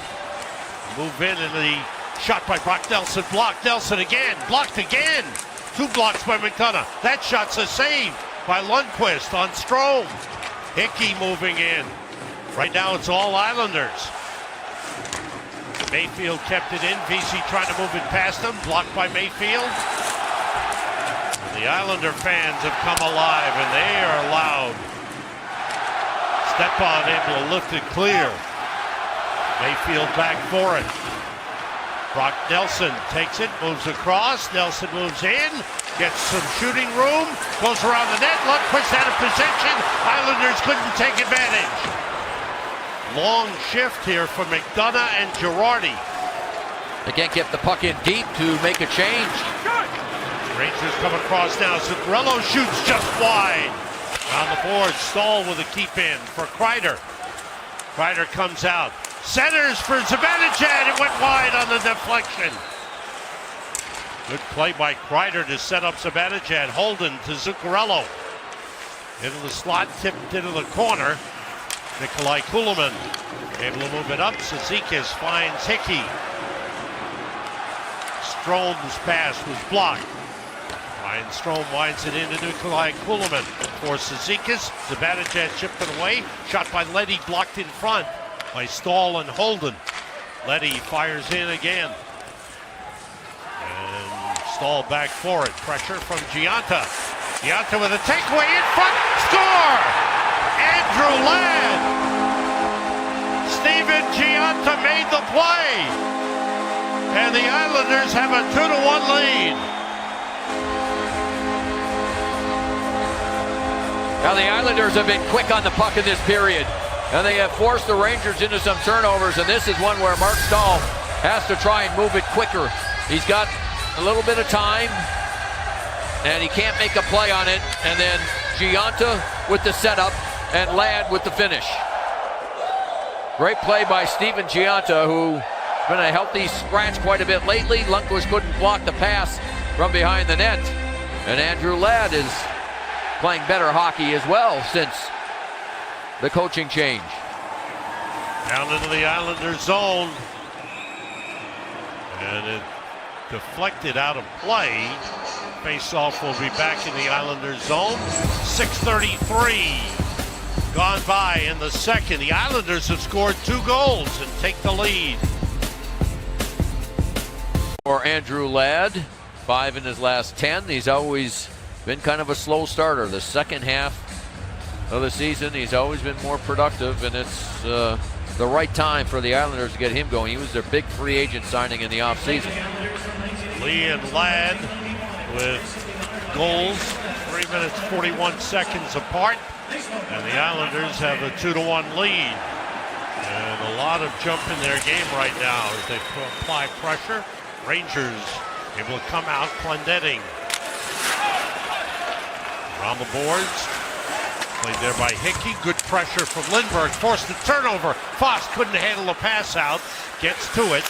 Move in, and the shot by Brock Nelson. Blocked. Nelson again. Blocked again. 2 blocks by McDonough. That shot's a save by Lundqvist on Strome. Hickey moving in. Right now it's all Islanders. Mayfield kept it in. Vesey trying to move it past him. Blocked by Mayfield. The Islander fans have come alive, and they are loud. Stepan able to lift it clear. Mayfield back for it. Brock Nelson takes it, moves across. Nelson moves in, gets some shooting room, goes around the net. Lundqvist out of possession. Islanders couldn't take advantage. Long shift here for McDonough and Girardi. They can't get the puck in deep to make a change. Rangers come across now. Zuccarello shoots just wide. On the board, Stahl with a keep in for Kreider. Kreider comes out. Centers for Zibanejad. It went wide on the deflection. Good play by Kreider to set up Zibanejad. Holden to Zuccarello. Into the slot, tipped into the corner. Nikolai Kulemin able to move it up. Cizikas finds Hickey. Strome's pass was blocked. Ryan Strome winds it into Nikolai Kulemin for Cizikas. Zibanejad chipped it away. Shot by Leddy, blocked in front by Stahl and Holden. Leddy fires in again. And Stahl back for it. Pressure from Giunta. Giunta with a takeaway in front. Score! Andrew Ladd. Steven Giunta made the play. And the Islanders have a 2-1 lead. Now the Islanders have been quick on the puck in this period, and they have forced the Rangers into some turnovers, and this is one where Mark Stahl has to try and move it quicker. He's got a little bit of time, and he can't make a play on it, and then Giunta with the setup, and Ladd with the finish. Great play by Steven Giunta, who's been a healthy scratch quite a bit lately. Lundqvist couldn't block the pass from behind the net, and Andrew Ladd is playing better hockey as well since the coaching change. Down into the Islanders zone. And it deflected out of play. Face-off will be back in the Islanders zone. 6:33 gone by in the second. The Islanders have scored 2 goals and take the lead. For Andrew Ladd, 5 in his last 10. He's always been kind of a slow starter. The second half of the season, he's always been more productive, and it's the right time for the Islanders to get him going. He was their big free agent signing in the offseason. Lee and Ladd with goals, 3 minutes 41 seconds apart, and the Islanders have a 2-1 lead. And a lot of jump in their game right now as they apply pressure. Rangers able to come out. Clendenning around the boards. Played there by Hickey. Good pressure from Lindbergh. Forced the turnover. Foss couldn't handle the pass out. Gets to it.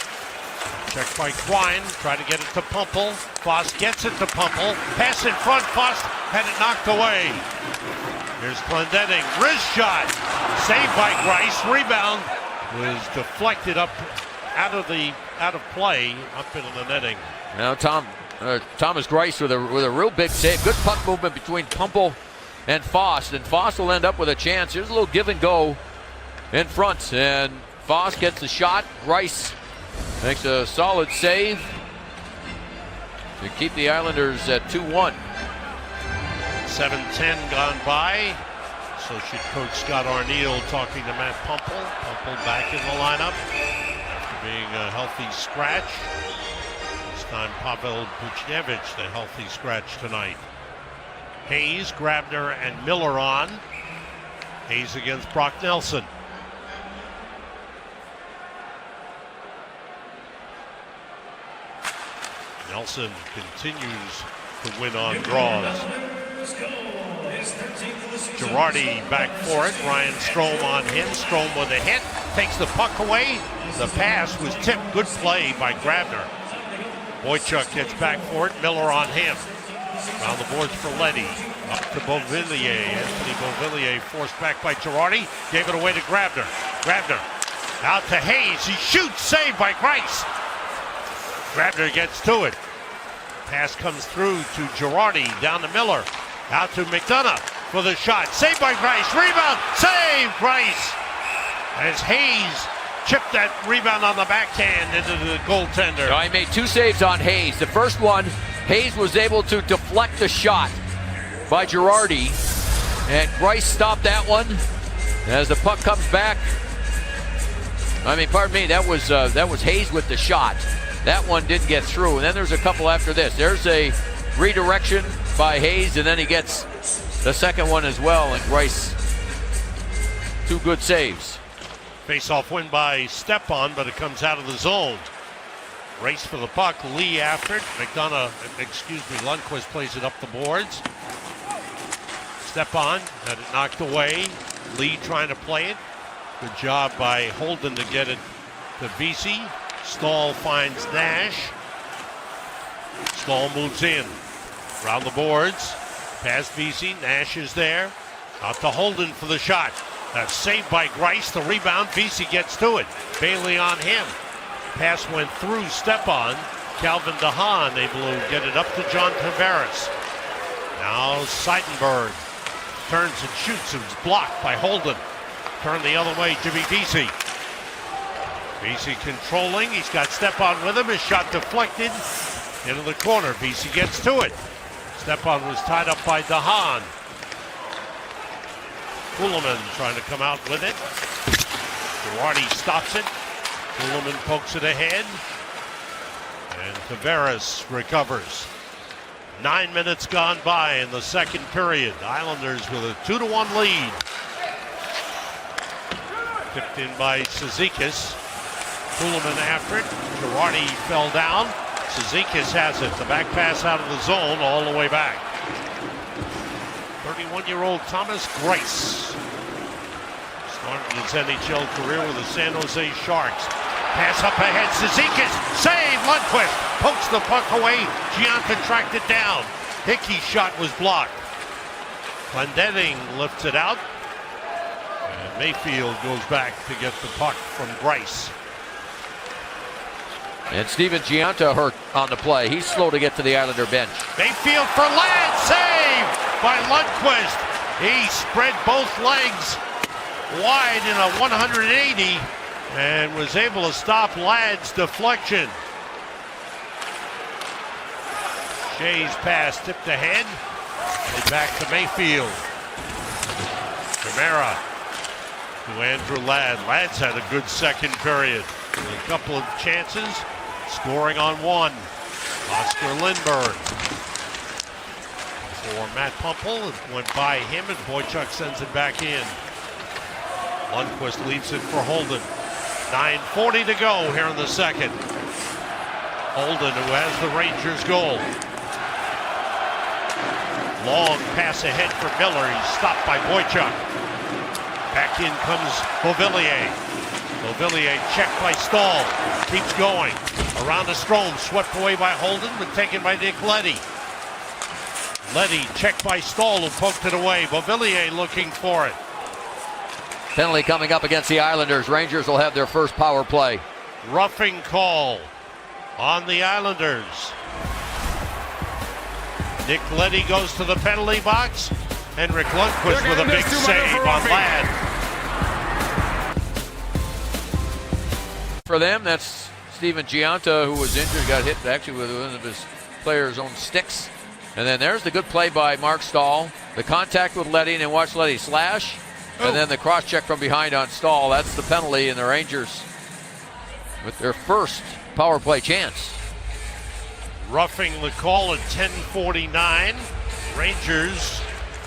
Checked by Quine. Try to get it to Pumple. Foss gets it to Pumple. Pass in front. Foss had it knocked away. Here's Clendenning. Wrist shot. Saved by Grice. Rebound was deflected up out of play up into the netting. Now Thomas Grice with a real big save. Good puck movement between Pumple and Foss. And Foss will end up with a chance. Here's a little give and go in front. And Foss gets the shot. Grice makes a solid save to keep the Islanders at 2-1. 7:10 gone by. Associate Coach Scott Arneal talking to Matt Pumple. Pumple back in the lineup after being a healthy scratch. This time Pavel Buchnevich, the healthy scratch tonight. Hayes, Grabner, and Miller on. Hayes against Brock Nelson. Nelson continues to win on draws. Girardi back for it. Ryan Strome on him. Strome with a hit. Takes the puck away. The pass was tipped. Good play by Grabner. Boychuk gets back for it. Miller on him. Around the boards for Leddy. Up to Beauvillier. Anthony Beauvillier forced back by Girardi. Gave it away to Grabner. Grabner out to Hayes. He shoots. Saved by Grice. Grabner gets to it. Pass comes through to Girardi. Down to Miller. Out to McDonough for the shot. Saved by Grice. Rebound. Save Grice. As Hayes chipped that rebound on the backhand into the goaltender. So he made 2 saves on Hayes. The first one, Hayes was able to deflect the shot by Girardi. And Grice stopped that one. As the puck comes back. Pardon me, that was Hayes with the shot. That one didn't get through. And then there's a couple after this. There's a redirection by Hayes, and then he gets the second one as well. And Grice, 2 good saves. Face-off win by Stepan, but it comes out of the zone. Race for the puck. Lee after it. Lundqvist plays it up the boards. Stepan had it knocked away. Lee trying to play it. Good job by Holden to get it to Vesey. Stahl finds Nash. Stahl moves in. Around the boards. Past Vesey. Nash is there. Out to Holden for the shot. That's saved by Grice. The rebound. Vesey gets to it. Bailey on him. Pass went through Stepan. Calvin DeHaan able to get it up to John Tavares. Now Seidenberg turns and shoots. It was blocked by Holden. Turn the other way, Jimmy Vesey. Vesey controlling. He's got Stepan with him. His shot deflected into the corner. Vesey gets to it. Stepan was tied up by DeHaan. Kuhlman trying to come out with it. Girardi stops it. Kuhlman pokes it ahead. And Tavares recovers. 9 minutes gone by in the second period. Islanders with a 2-1 lead. Tipped in by Cizikas. Kuhlman after it. Girardi fell down. Cizikas has it. The back pass out of the zone all the way back. 31-year-old Thomas Grice started his NHL career with the San Jose Sharks. Pass up ahead. Cizikas. Save. Lundqvist pokes the puck away. Gianta tracked it down. Hickey's shot was blocked. Clendenning lifts it out. And Mayfield goes back to get the puck from Grice. And Steven Gianta hurt on the play. He's slow to get to the Islander bench. Mayfield for Ladd. Save by Lundqvist. He spread both legs wide in a 180 and was able to stop Ladd's deflection. Shea's pass tipped ahead. And back to Mayfield. Camara to Andrew Ladd. Ladd's had a good second period. A couple of chances. Scoring on one. Oscar Lindberg. For Matt Pumple, it went by him and Boychuk sends it back in. Lundqvist leaves it for Holden. 9:40 to go here in the second. Holden, who has the Rangers goal. Long pass ahead for Miller. He's stopped by Boychuk. Back in comes Beauvillier. Beauvillier checked by Stahl. Keeps going. Around the Strome. Swept away by Holden, but taken by Nick Leddy. Leddy checked by Stahl, who poked it away. Beauvillier looking for it. Penalty coming up against the Islanders. Rangers will have their first power play. Roughing call on the Islanders. Nick Leddy goes to the penalty box. Henrik Lundqvist with a big save on Ladd. For them, that's Steven Giunta, who was injured, got hit actually with one of his players' own sticks. And then there's the good play by Mark Stahl. The contact with Leddy, and then watch Leddy slash. And then the cross check from behind on Stahl. That's the penalty, and the Rangers with their first power play chance. Roughing the call at 10:49. Rangers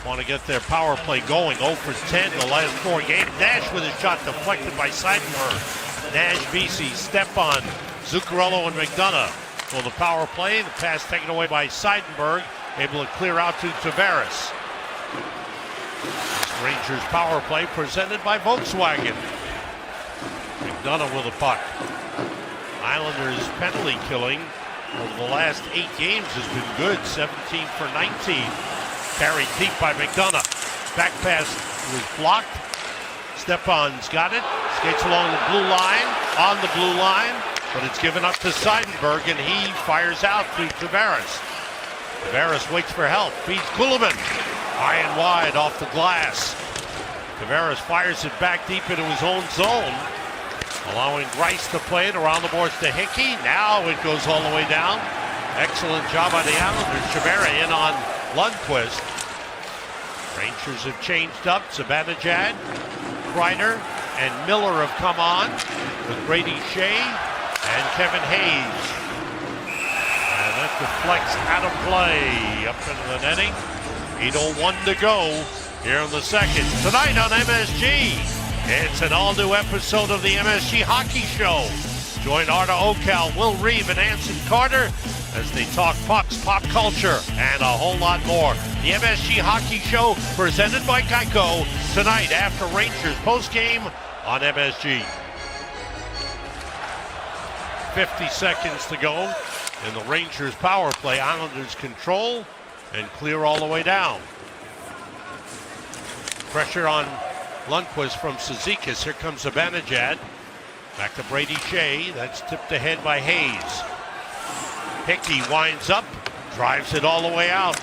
want to get their power play going. 0 for 10 the last 4 games. Nash with a shot deflected by Seidenberg. Nash, BC, Stepan, Zuccarello, and McDonough for the power play. The pass taken away by Seidenberg, able to clear out to Tavares. This Rangers power play presented by Volkswagen. McDonough with a puck. Islanders penalty killing over the last 8 games has been good. 17 for 19. Carried deep by McDonough. Back pass was blocked. Stepan's got it. Skates along the blue line. On the blue line. But it's given up to Seidenberg, and he fires out to Tavares. Tavares waits for help. Feeds Kuhlman. High and wide off the glass. Tavares fires it back deep into his own zone, allowing Rice to play it around the boards to Hickey. Now it goes all the way down. Excellent job by the Islanders. Chabera in on Lundqvist. Rangers have changed up. Zibanejad, Kreider, and Miller have come on with Brady Shea and Kevin Hayes. And that deflects out of play up into the netting. 8:01 to go here in the second. Tonight on MSG, it's an all-new episode of the MSG Hockey Show. Join Arda Ocal, Will Reeve, and Anson Carter as they talk pucks, pop culture, and a whole lot more. The MSG Hockey Show presented by Geico tonight after Rangers postgame on MSG. 50 seconds to go in the Rangers power play. Islanders control and clear all the way down. Pressure on Lundqvist from Cizikas. Here comes Zibanejad. Back to Brady Shea. That's tipped ahead by Hayes. Hickey winds up, drives it all the way out.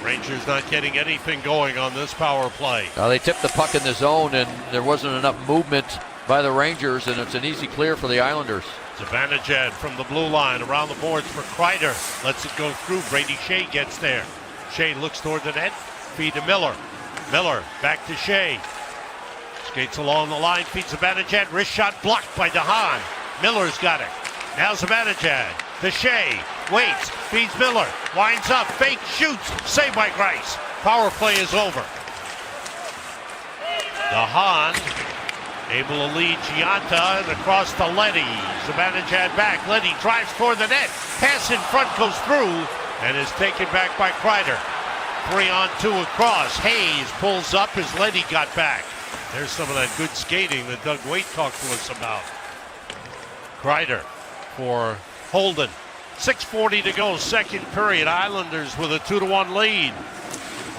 Rangers not getting anything going on this power play. They tipped the puck in the zone, and there wasn't enough movement by the Rangers, and it's an easy clear for the Islanders. Zibanejad from the blue line around the boards for Kreider. Lets it go through. Brady Shea gets there. Shea looks toward the net. Feed to Miller. Miller back to Shea. Skates along the line. Feeds Zibanejad. Wrist shot blocked by DeHaan. Miller's got it. Now Zibanejad to Shea. Waits. Feeds Miller. Winds up. Fake. Shoots. Saved by Grice. Power play is over. DeHaan able to lead Giunta and across to Leddy. Zibanejad back. Leddy drives toward the net. Pass in front goes through and is taken back by Kreider. 3-on-2 across. Hayes pulls up as Leddy got back. There's some of that good skating that Doug Waite talked to us about. Kreider for Holden. 6:40 to go, second period. Islanders with a 2-1 lead.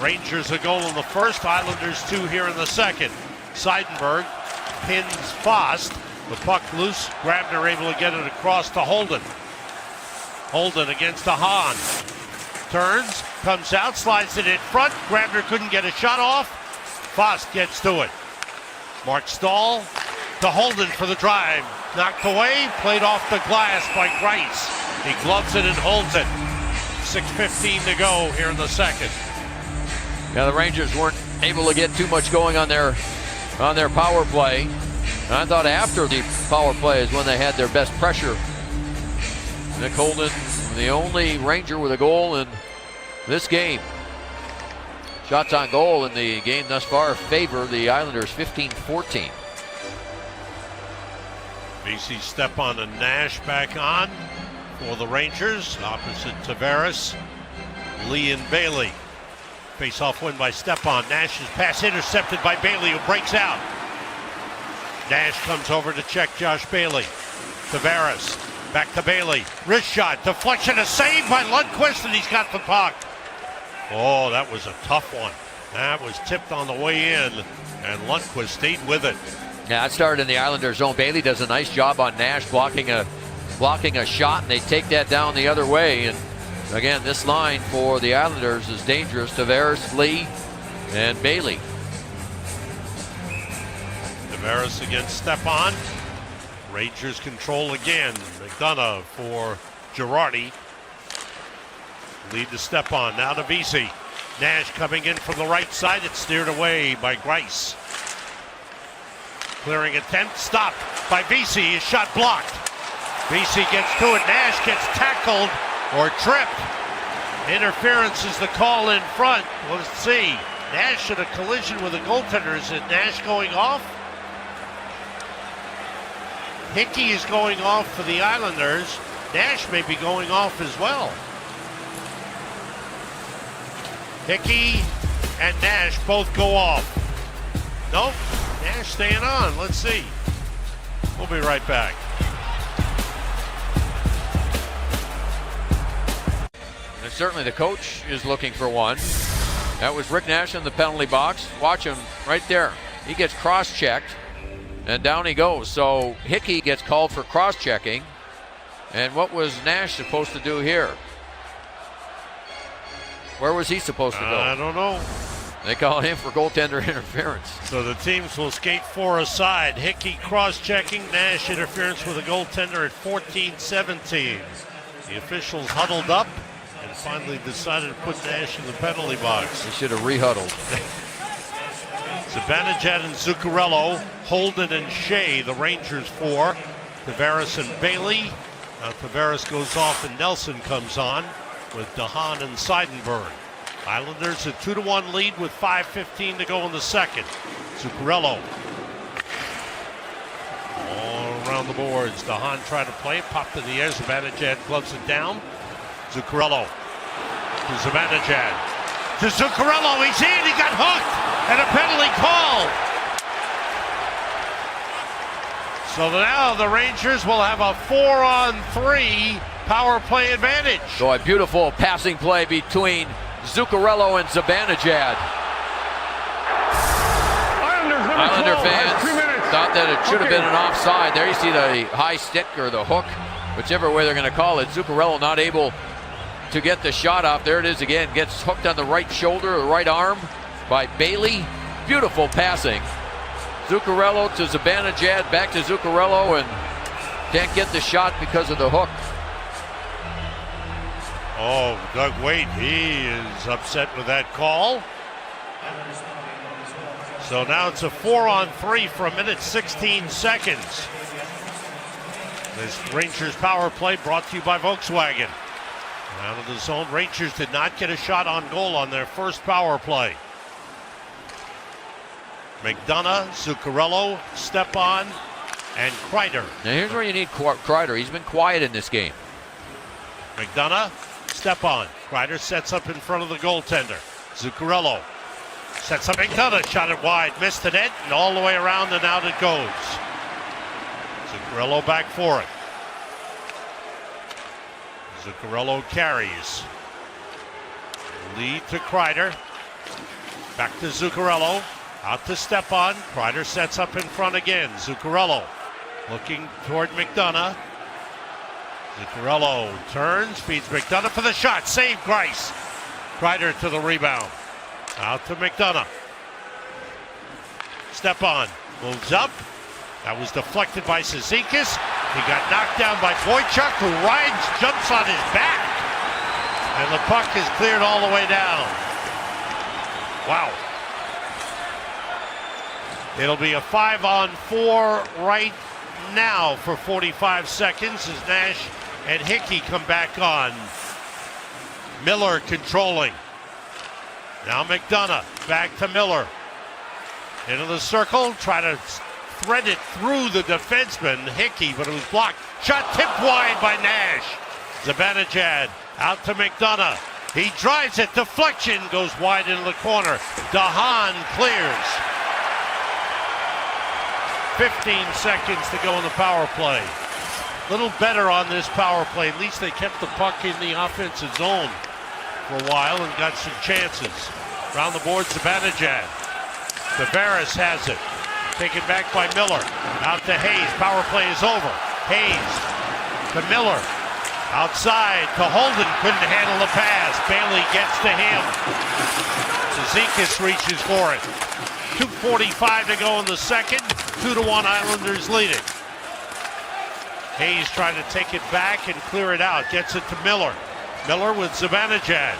Rangers a goal in the first. Islanders 2 here in the second. Seidenberg pins Fost. The puck loose. Grabner able to get it across to Holden. Holden against DeHaan. Turns, comes out, slides it in front. Grabner couldn't get a shot off. Fost gets to it. Mark Stahl to Holden for the drive. Knocked away, played off the glass by Grice. He gloves it and holds it. 6:15 to go here in the second. Yeah, the Rangers weren't able to get too much going on their power play. And I thought after the power play is when they had their best pressure. Nick Holden, the only Ranger with a goal in this game. Shots on goal in the game thus far favor the Islanders 15-14. BC Stepan and Nash back on for the Rangers. Opposite Tavares, Lee and Bailey. Face-off win by Stepan. Nash's pass intercepted by Bailey, who breaks out. Nash comes over to check Josh Bailey. Tavares back to Bailey. Wrist shot, deflection, a save by Lundqvist, and he's got the puck. Oh, that was a tough one. That was tipped on the way in, and Lundqvist stayed with it. Yeah, that started in the Islanders zone. Bailey does a nice job on Nash blocking a shot, and they take that down the other way. And again, this line for the Islanders is dangerous. Tavares, Lee, And Bailey. Tavares against Stepan. Rangers control again. McDonough for Girardi. Lead to Stepan. Now to Vesey. Nash coming in from the right side. It's steered away by Grice. Clearing attempt. Stopped by Vesey. His shot blocked. Vesey gets to it. Nash gets tackled or tripped. Interference is the call in front. Let's see. Nash at a collision with a goaltender. Is it Nash going off? Hickey is going off for the Islanders. Nash may be going off as well. Hickey and Nash both go off. Nope, Nash staying on. Let's see. We'll be right back. And certainly the coach is looking for one. That was Rick Nash in the penalty box. Watch him right there. He gets cross-checked, and down he goes. So Hickey gets called for cross-checking. And what was Nash supposed to do here? Where was he supposed to go? I don't know. They call him for goaltender interference. So the teams will skate 4 aside. Hickey cross-checking, Nash interference with a goaltender at 14-17. The officials huddled up and finally decided to put Nash in the penalty box. They should have rehuddled. Zibanejad and Zuccarello, Holden and Shea, the Rangers 4. Tavares and Bailey. Now Tavares goes off and Nelson comes on with DeHaan and Seidenberg. Islanders a 2-1 lead with 5:15 to go in the second. Zuccarello all around the boards. DeHaan tried to play it, popped in the air. Zibanejad gloves it down. Zuccarello to Zibanejad. To Zuccarello, he's in, he got hooked, and a penalty call. So now the Rangers will have a 4-on-3 power play advantage. So a beautiful passing play between Zuccarello and Zibanejad. Islander fans thought that it should have been an offside. There you see the high stick or the hook, whichever way they're going to call it. Zuccarello not able to get the shot off. There it is again. Gets hooked on the right shoulder or right arm by Bailey. Beautiful passing. Zuccarello to Zibanejad, back to Zuccarello, and can't get the shot because of the hook. Oh, Doug Weight, he is upset with that call. So now it's a 4-on-3 for 1:16 seconds. This Rangers power play brought to you by Volkswagen. Out of the zone, Rangers did not get a shot on goal on their first power play. McDonough, Zuccarello, Stepan, and Kreider. Now here's where you need Kreider. He's been quiet in this game. McDonough, Stepan. Kreider sets up in front of the goaltender. Zuccarello sets up McDonough, shot it wide, missed the net, and all the way around and out it goes. Zuccarello back for it. Zuccarello carries. Lead to Kreider. Back to Zuccarello. Out to Stepan. Kreider sets up in front again. Zuccarello looking toward McDonough. Zuccarello turns, feeds McDonough for the shot. Save Grice. Kreider to the rebound. Out to McDonough. Stepan moves up. That was deflected by Cizikas. He got knocked down by Boychuk, who jumps on his back. And the puck is cleared all the way down. Wow. It'll be a 5-on-4 right now for 45 seconds as Nash and Hickey come back on. Miller controlling. Now McDonough back to Miller. Into the circle, try to thread it through the defenseman, Hickey, but it was blocked. Shot tipped wide by Nash. Zibanejad out to McDonough. He drives it, deflection goes wide into the corner. DeHaan clears. 15 seconds to go in the power play. Little better on this power play. At least they kept the puck in the offensive zone for a while and got some chances. Around the board, Zibanejad. Tavares has it. Taken back by Miller. Out to Hayes. Power play is over. Hayes to Miller. Outside to Holden. Couldn't handle the pass. Bailey gets to him. Zekas reaches for it. 2:45 to go in the second. 2-1 Islanders lead it. Hayes trying to take it back and clear it out. Gets it to Miller. Miller with Zibanejad.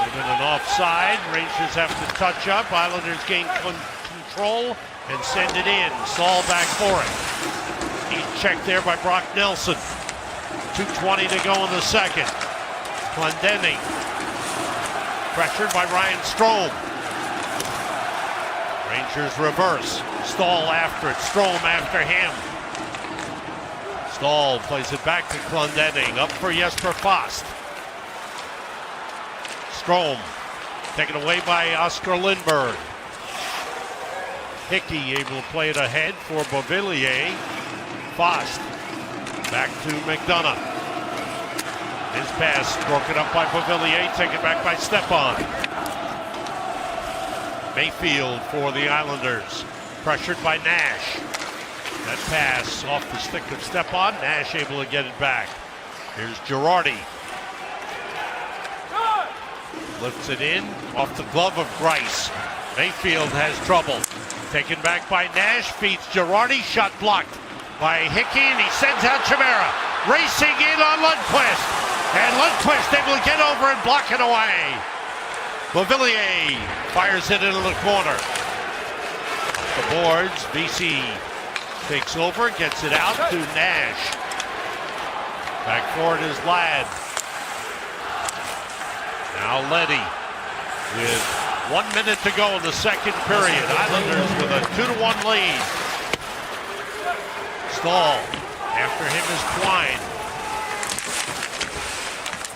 Given an offside. Rangers have to touch up. Islanders gain control and send it in. Saul back for it. He's checked there by Brock Nelson. 2:20 to go in the second. Clendening. Pressured by Ryan Strome. Rangers reverse. Stahl after it. Strome after him. Stahl plays it back to Clendening. Up for Jesper Fast. Strome taken away by Oscar Lindberg. Hickey able to play it ahead for Beauvillier. Fast back to McDonough. His pass broken up by Beauvillier, taken back by Stepan. Mayfield for the Islanders, pressured by Nash. That pass off the stick of Stepan. Nash able to get it back. Here's Girardi. Lifts it in off the glove of Grice. Mayfield has trouble. Taken back by Nash, feeds Girardi. Shot blocked by Hickey, and he sends out Chimera. Racing in on Lundqvist. And Lundqvist able to get over and block it away. Beauvillier fires it into the corner. The boards, BC takes over, gets it out to Nash. Back for it is Ladd. Now Leddy with 1 minute to go in the second period. Islanders with a 2-1 lead. Stahl, after him is Twine.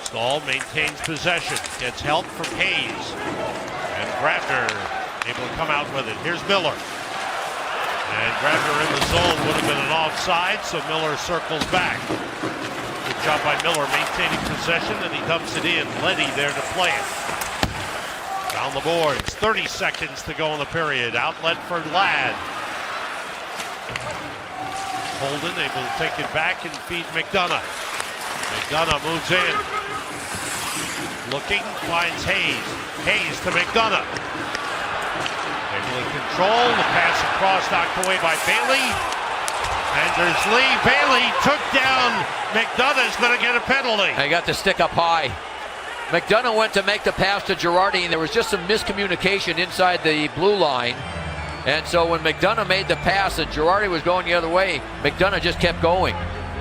Stahl maintains possession, gets help from Hayes. And Grabner able to come out with it. Here's Miller. And Grabner in the zone would have been an offside, so Miller circles back. Good job by Miller maintaining possession, and he dumps it in. Leddy there to play it. Down the boards, 30 seconds to go in the period. Outlet for Ladd. Holden able to take it back and feed McDonough. McDonough moves in. Looking, finds Hayes. Hayes to McDonough. Able to control, the pass across, knocked away by Bailey. Anders Lee. Bailey took down McDonough, is going to get a penalty. He got the stick up high. McDonough went to make the pass to Girardi, and there was just some miscommunication inside the blue line. And so when McDonough made the pass and Girardi was going the other way, McDonough just kept going.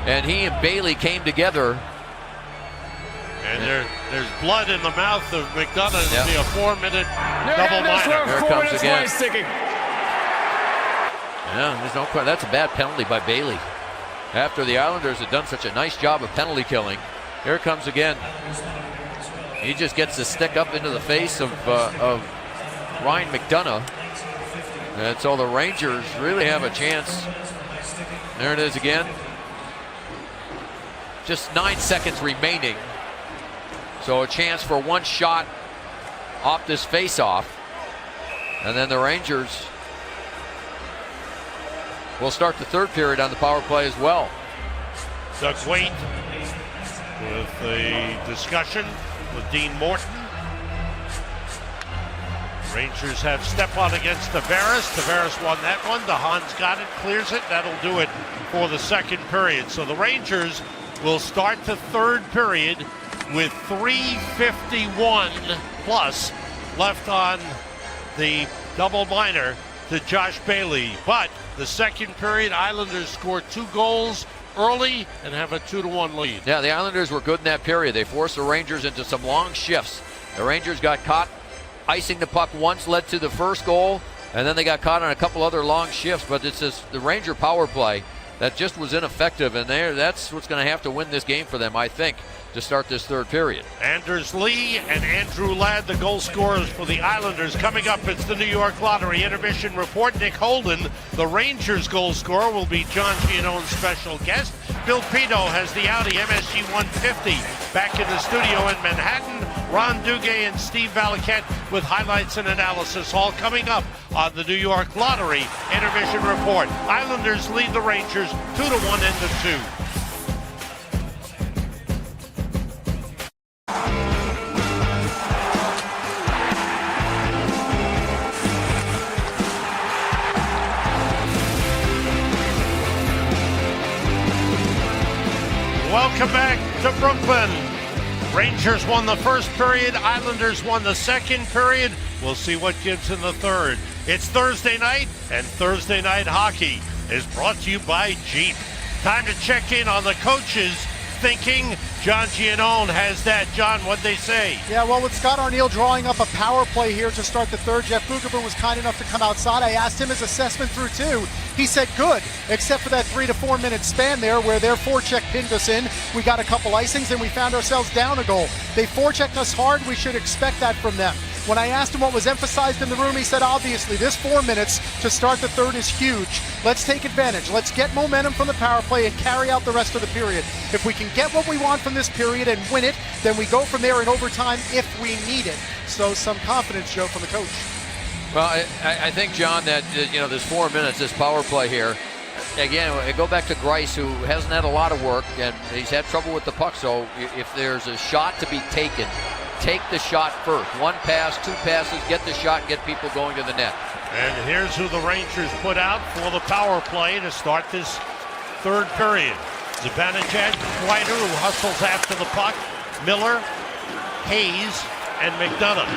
And he and Bailey came together. And there's blood in the mouth of McDonough. It'll be a 4-minute double minor. Here it comes again. Yeah, there's no question. That's a bad penalty by Bailey. After the Islanders had done such a nice job of penalty killing, here it comes again. He just gets the stick up into the face of Ryan McDonough. And so the Rangers really have a chance. There it is again. Just 9 seconds remaining. So a chance for one shot off this face-off. And then the Rangers will start the third period on the power play as well. Doug Waite with the discussion with Dean Morton. Rangers have Stepan against Tavares. Tavares won that one. DeHaan's got it, clears it. That'll do it for the second period. So the Rangers will start the third period with 3:51 plus left on the double minor to Josh Bailey. But the second period, Islanders scored 2 goals early and have a 2-1 lead. Yeah, the Islanders were good in that period. They forced the Rangers into some long shifts. The Rangers got caught icing the puck once, led to the first goal, and then they got caught on a couple other long shifts. But it's the Ranger power play that just was ineffective, and that's what's going to have to win this game for them, I think, to start this third period. Anders Lee and Andrew Ladd, the goal scorers for the Islanders. Coming up, it's the New York Lottery intermission report. Nick Holden, the Rangers goal scorer, will be John Giannone's special guest. Bill Pino has the Audi MSG 150 back in the studio in Manhattan. Ron Duguay and Steve Valiquette with highlights and analysis, all coming up on the New York Lottery intermission report. Islanders lead the Rangers 2-1 into 2. Welcome back to Brooklyn. Rangers won the first period. Islanders won the second period. We'll see what gives in the third. It's Thursday night, and Thursday night hockey is brought to you by Jeep. Time to check in on the coaches thinking. John Giannone has that. John, what'd they say? Yeah, well, with Scott Arniel drawing up a power play here to start the third, Jeff Boogerman was kind enough to come outside. I asked him his assessment through two. He said good, except for that 3 to 4 minute span there where their forecheck pinned us in. We got a couple icings and we found ourselves down a goal. They forechecked us hard. We should expect that from them. When I asked him what was emphasized in the room, he said, obviously, this 4 minutes to start the third is huge. Let's take advantage. Let's get momentum from the power play and carry out the rest of the period. If we can get what we want from this period and win it, then we go from there in overtime if we need it. So some confidence, Joe, from the coach. Well, I think, John, that there's 4 minutes, this power play here. Again, I go back to Grice, who hasn't had a lot of work, and he's had trouble with the puck. So if there's a shot to be taken, take the shot first. 1 pass, 2 passes, get the shot, get people going to the net. And here's who the Rangers put out for the power play to start this third period. Zibanejad, Kreider, who hustles after the puck, Miller, Hayes, and McDonough.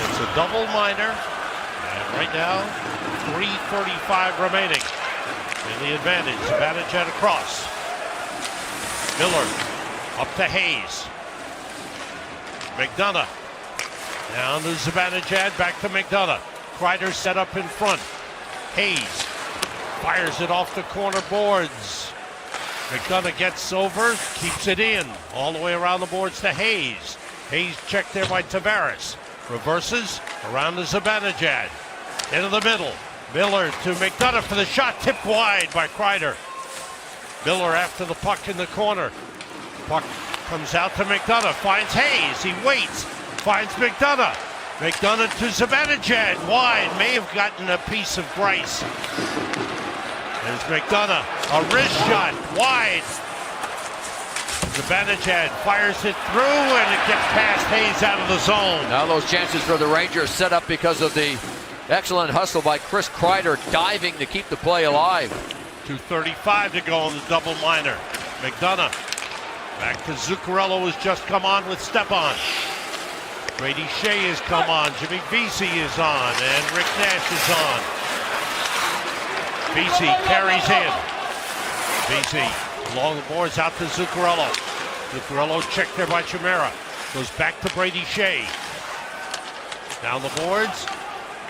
It's a double minor, and right now, 3:35 remaining. In the advantage, Zibanejad across. Miller up to Hayes. McDonough down to Zibanejad, back to McDonough. Kreider set up in front. Hayes fires it off the corner boards. McDonough gets over, keeps it in, all the way around the boards to Hayes. Hayes checked there by Tavares. Reverses around to Zibanejad. Into the middle. Miller to McDonough for the shot, tipped wide by Kreider. Miller after the puck in the corner. Puck comes out to McDonough, finds Hayes, he waits, finds McDonough. McDonough to Zibanejad, wide, may have gotten a piece of Grice. There's McDonough, a wrist shot, wide. Zibanejad fires it through and it gets past Hayes out of the zone. Now those chances for the Rangers set up because of the excellent hustle by Chris Kreider, diving to keep the play alive. 2:35 to go on the double minor. McDonough back to Zuccarello, who's just come on with Stepan. Brady Shea has come on. Jimmy Vesey is on. And Rick Nash is on. Vesey carries in. Vesey along the boards out to Zuccarello. Zuccarello checked there by Chimera. Goes back to Brady Shea. Down the boards.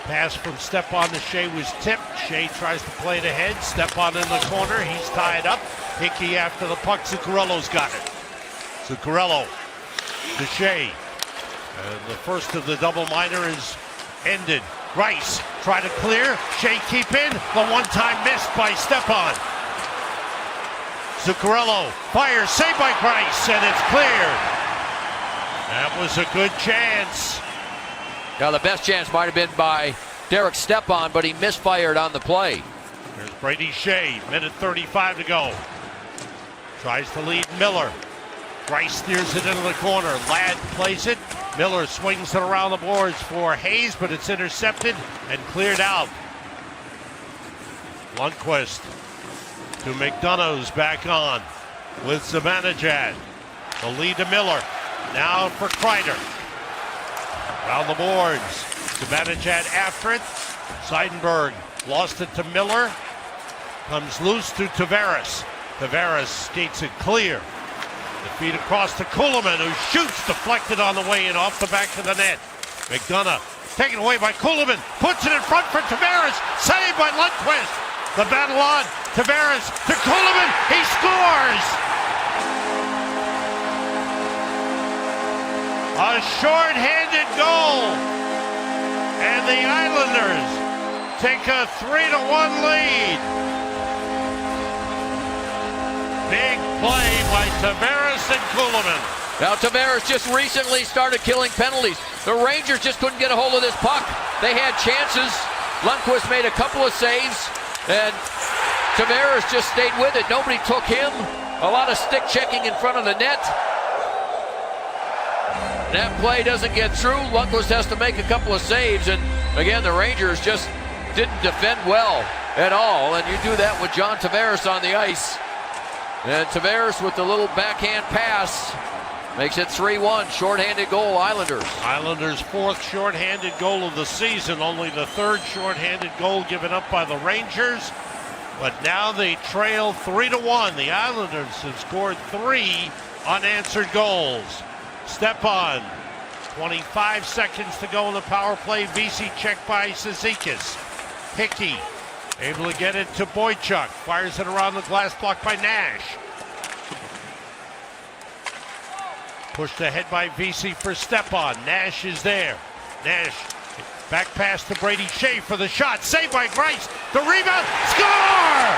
Pass from Stepan to Shea was tipped. Shea tries to play it ahead. Stepan in the corner. He's tied up. Hickey after the puck. Zuccarello's got it. Zuccarello to Shea. And the first of the double minor is ended. Rice try to clear. Shea keep in. The one-time miss by Stepan. Zuccarello fires. Saved by Grice. And it's cleared. That was a good chance. Now the best chance might have been by Derek Stepan, but he misfired on the play. There's Brady Shea. Minute 35 to go. Tries to lead Miller. Grice steers it into the corner. Ladd plays it. Miller swings it around the boards for Hayes, but it's intercepted and cleared out. Lundqvist to McDonough's back on with Zibanejad. The lead to Miller. Now for Kreider. Around the boards. Zibanejad after it. Seidenberg lost it to Miller. Comes loose to Tavares. Tavares skates it clear. The feed across to Kuhlman, who shoots, deflected on the way in off the back of the net. McDonough taken away by Kuhlman, puts it in front for Tavares, saved by Lundqvist. The battle on. Tavares to Kuhlman, he scores! A short-handed goal, and the Islanders take a 3-1 lead. Big play by Tavares and Kuhlman. Now Tavares just recently started killing penalties. The Rangers just couldn't get a hold of this puck. They had chances. Lundqvist made a couple of saves, and Tavares just stayed with it. Nobody took him. A lot of stick checking in front of the net. That play doesn't get through. Lundqvist has to make a couple of saves, and again, the Rangers just didn't defend well at all, and you do that with John Tavares on the ice. And Tavares with the little backhand pass makes it 3-1. Shorthanded goal, Islanders. Islanders' fourth shorthanded goal of the season, only the third shorthanded goal given up by the Rangers. But now they trail 3-1. The Islanders have scored 3 unanswered goals. Stepan, 25 seconds to go in the power play. VC checked by Cizikas. Hickey able to get it to Boychuk. Fires it around the glass block by Nash. Pushed ahead by VC for Stepan. Nash is there. Nash back pass to Brady Shea for the shot. Saved by Grice. The rebound. Score!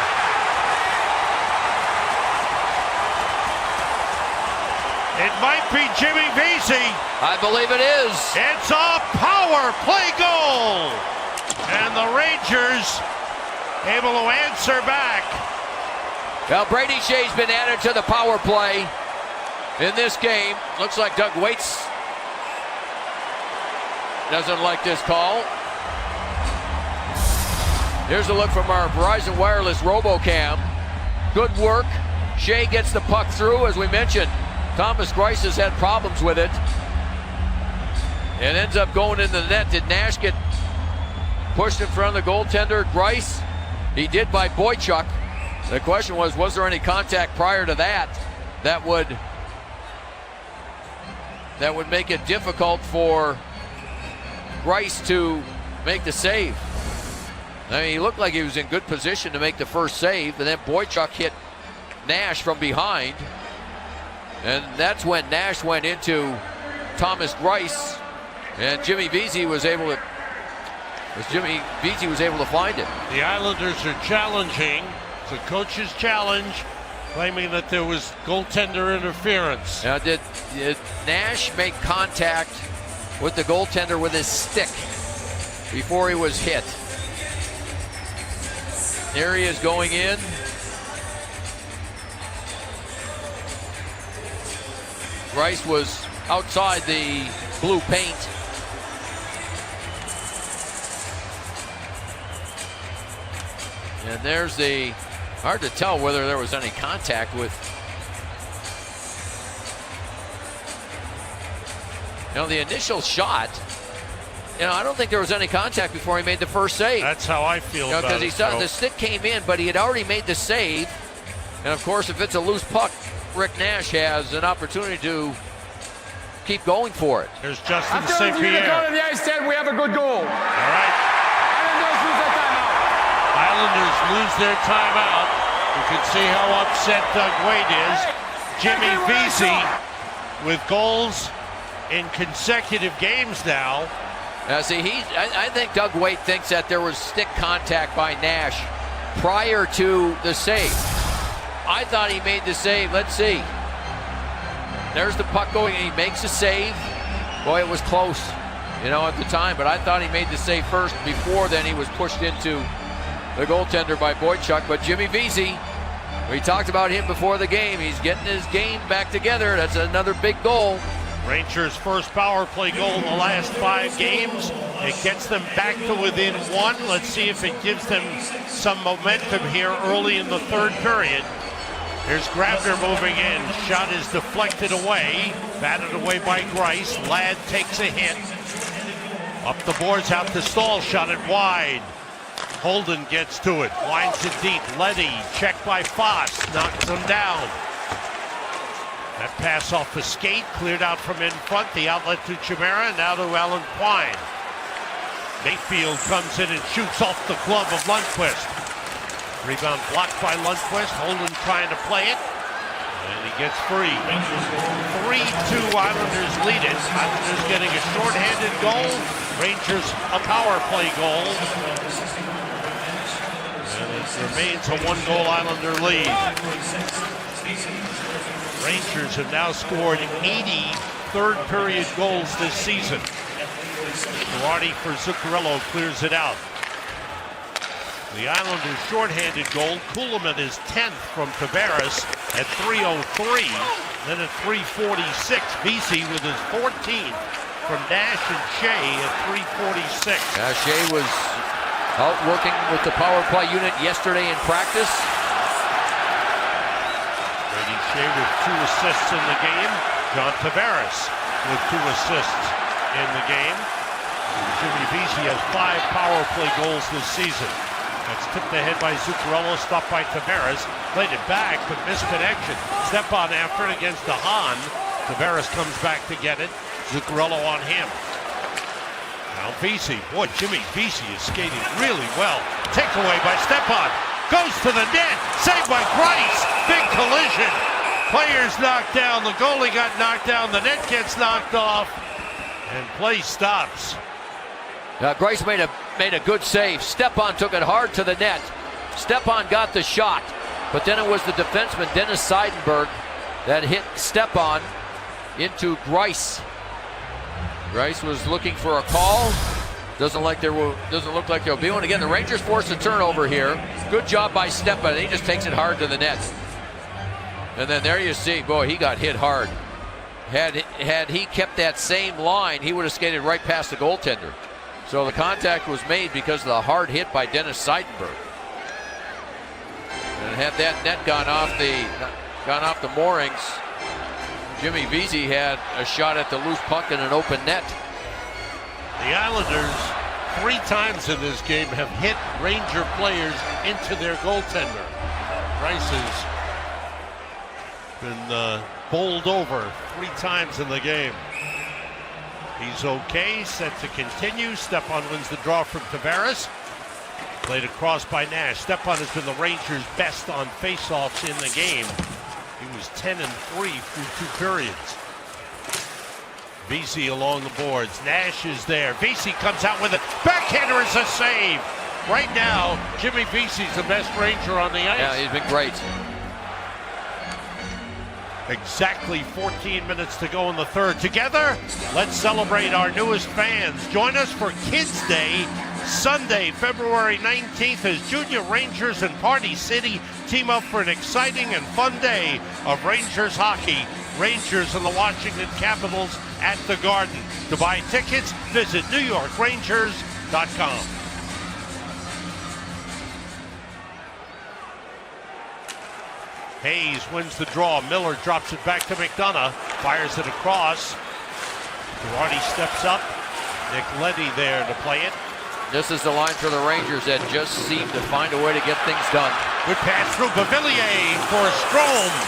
It might be Jimmy VC. I believe it is. It's a power play goal. And the Rangers able to answer back. Now Brady Shea's been added to the power play in this game. Looks like Doug Waits doesn't like this call. Here's a look from our Verizon Wireless RoboCam. Good work. Shea gets the puck through, as we mentioned. Thomas Grice has had problems with it. It ends up going into the net. Did Nash get pushed in front of the goaltender, Grice? He did by Boychuk. The question was there any contact prior to that that would make it difficult for Grice to make the save? I mean, he looked like he was in good position to make the first save, and then Boychuk hit Nash from behind. And that's when Nash went into Thomas Grice, and Jimmy Vesey was able to find it. The Islanders are challenging. It's a coach's challenge, claiming that there was goaltender interference. Now, did Nash make contact with the goaltender with his stick before he was hit? There he is going in. Grice was outside the blue paint. And there's the, hard to tell whether there was any contact with, the initial shot. I don't think there was any contact before he made the first save. That's how I feel about it. Because he saw the stick came in, but he had already made the save. And of course, if it's a loose puck, Rick Nash has an opportunity to keep going for it. There's Justin After St. reviewing the Pierre. call of the ice, said we have a good goal. All right. Islanders lose their timeout. Islanders lose their timeout. You can see how upset Doug Waite is. Jimmy Vesey with goals in consecutive games now. Now, see, I think Doug Waite thinks that there was stick contact by Nash prior to the save. I thought he made the save. Let's see. There's the puck going, and he makes a save. Boy, it was close, at the time, but I thought he made the save first. Before then, he was pushed into the goaltender by Boychuk. But Jimmy Vesey, we talked about him before the game. He's getting his game back together. That's another big goal. Rangers' first power play goal in the last 5 games. It gets them back to within 1. Let's see if it gives them some momentum here early in the third period. Here's Grabner moving in. Shot is deflected away. Batted away by Grice. Ladd takes a hit. Up the boards, out to Stahl. Shot it wide. Holden gets to it. Winds it deep. Leddy checked by Foss. Knocks him down. That pass off the skate. Cleared out from in front. The outlet to Chimera. Now to Alan Quine. Mayfield comes in and shoots off the glove of Lundqvist. Rebound blocked by Lundqvist. Holden trying to play it. And he gets free. 3-2 Islanders lead it. Islanders getting a shorthanded goal. Rangers a power play goal. And it remains a 1-goal Islander lead. Rangers have now scored 80 third period goals this season. Girardi for Zuccarello clears it out. The Islanders' shorthanded goal. Kuhlman is 10th from Tavares at 3:03. Then at 3:46, Vesey with his 14th from Nash and Shea at 3:46. Shea was out working with the power play unit yesterday in practice. Shea with 2 assists in the game. John Tavares with 2 assists in the game. Jimmy Vesey has 5 power play goals this season. That's tipped ahead by Zuccarello, stopped by Tavares. Played it back, but missed connection. Step on after it against DeHaan. Tavares comes back to get it. Zuccarello on him. Now Vesey. Boy, Jimmy Vesey is skating really well. Takeaway by Stepan. Goes to the net. Saved by Grice. Big collision. Players knocked down. The goalie got knocked down. The net gets knocked off. And play stops. Grice made a good save. Stepan took it hard to the net. Stepan got the shot. But then it was the defenseman, Dennis Seidenberg, that hit Stepan into Grice. Grice was looking for a call. Doesn't look like there'll be one. Again, the Rangers forced a turnover here. Good job by Stepan. He just takes it hard to the net. And then there you see, boy, he got hit hard. Had he kept that same line, he would have skated right past the goaltender. So the contact was made because of the hard hit by Dennis Seidenberg. And had that net gone off the moorings, Jimmy Vesey had a shot at the loose puck in an open net. The Islanders 3 times in this game have hit Ranger players into their goaltender. Grice has been bowled over 3 times in the game. He's okay, set to continue. Stepan wins the draw from Tavares. Played across by Nash. Stepan has been the Rangers' best on faceoffs in the game. He was 10-3 through 2 periods. Vesey along the boards. Nash is there. Vesey comes out with it. Backhander is a save. Right now, Jimmy Vesey's the best Ranger on the ice. Yeah, he's been great. Exactly 14 minutes to go in the third. Together, let's celebrate our newest fans. Join us for Kids Day, Sunday, February 19th, as Junior Rangers and Party City team up for an exciting and fun day of Rangers hockey. Rangers and the Washington Capitals at the Garden. To buy tickets, visit NewYorkRangers.com. Hayes wins the draw. Miller drops it back to McDonough. Fires it across. Girardi steps up. Nick Leddy there to play it. This is the line for the Rangers that just seem to find a way to get things done. Good pass through Beauvillier for Strome.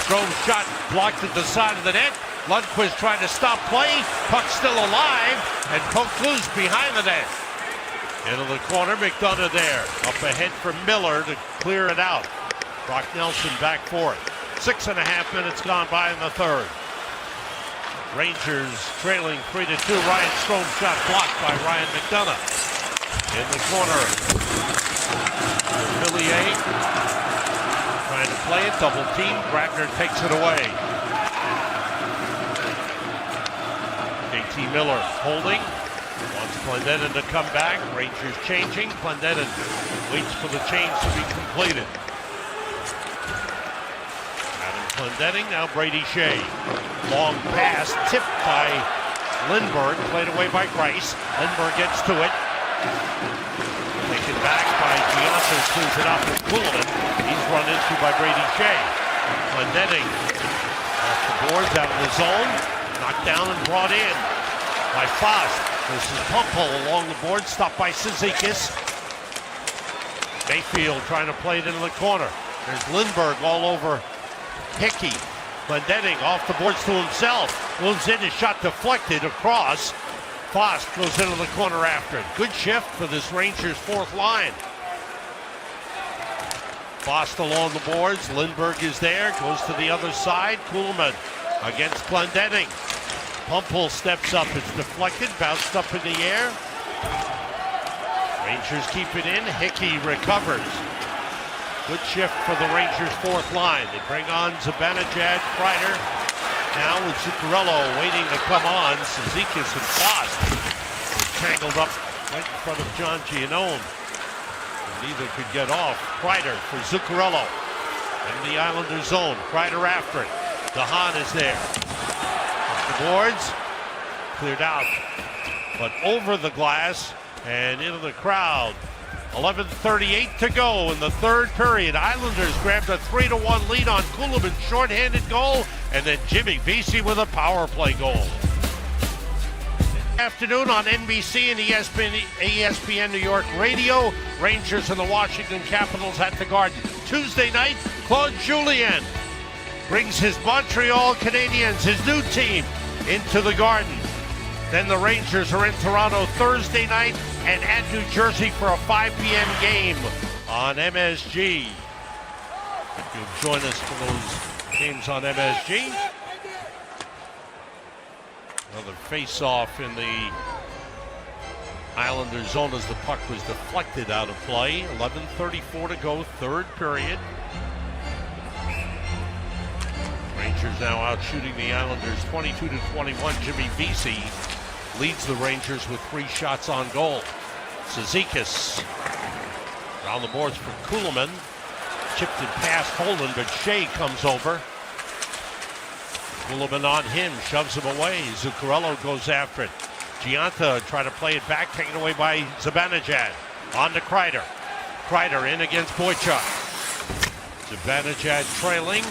Strome's shot blocked at the side of the net. Lundqvist trying to stop play. Puck still alive and poked loose behind the net. Into the corner, McDonough there. Up ahead for Miller to clear it out. Brock Nelson back for it. 6.5 minutes gone by in the third. Rangers trailing 3-2. Ryan Strome shot blocked by Ryan McDonough. In the corner, Villiers trying to play it, double team. Grabner takes it away. JT Miller holding. Wants Clendenin to come back. Rangers changing. Clendenin waits for the change to be completed. Clendening, now Brady Shea. Long pass, tipped by Lindbergh, played away by Grice. Lindbergh gets to it. Taken back by Giannis, cleans it up with Kuhlman. He's run into by Brady Shea. Clendening off the boards, out of the zone. Knocked down and brought in by Fost. This is Pumple along the board, stopped by Cizikas. Mayfield trying to play it into the corner. There's Lindbergh all over Hickey. Clendening off the boards to himself. Moves in, his shot deflected across. Fost goes into the corner after it. Good shift for this Rangers 4th line. Fost along the boards. Lindbergh is there. Goes to the other side. Kuhlman against Clendening. Pumple steps up. It's deflected. Bounced up in the air. Rangers keep it in. Hickey recovers. Good shift for the Rangers 4th line. They bring on Zibanejad, Kreider. Now with Zuccarello waiting to come on. Cizikas and Fost tangled up right in front of John Giannone. Neither could get off. Kreider for Zuccarello. In the Islander zone. Kreider after it. DeHaan is there. Off the boards. Cleared out. But over the glass and into the crowd. 11:38 to go in the third period. Islanders grabbed a 3-1 lead on Kuhlman's shorthanded goal, and then Jimmy Vesey with a power play goal. Afternoon on NBC and ESPN New York Radio, Rangers and the Washington Capitals at the Garden. Tuesday night, Claude Julien brings his Montreal Canadiens, his new team, into the Garden. Then the Rangers are in Toronto Thursday night and at New Jersey for a 5 p.m. game on MSG. You'll join us for those games on MSG. Another face-off in the Islanders zone as the puck was deflected out of play. 11:34 to go, third period. Rangers now out shooting the Islanders 22-21. Jimmy Vesey leads the Rangers with 3 shots on goal. Cizikas around the boards for Kuhlman. Chipped it past Holden, but Shea comes over. Kuhlman on him, shoves him away. Zuccarello goes after it. Gianta trying to play it back, taken away by Zibanejad. On to Kreider. Kreider in against Boychuk. Zibanejad trailing.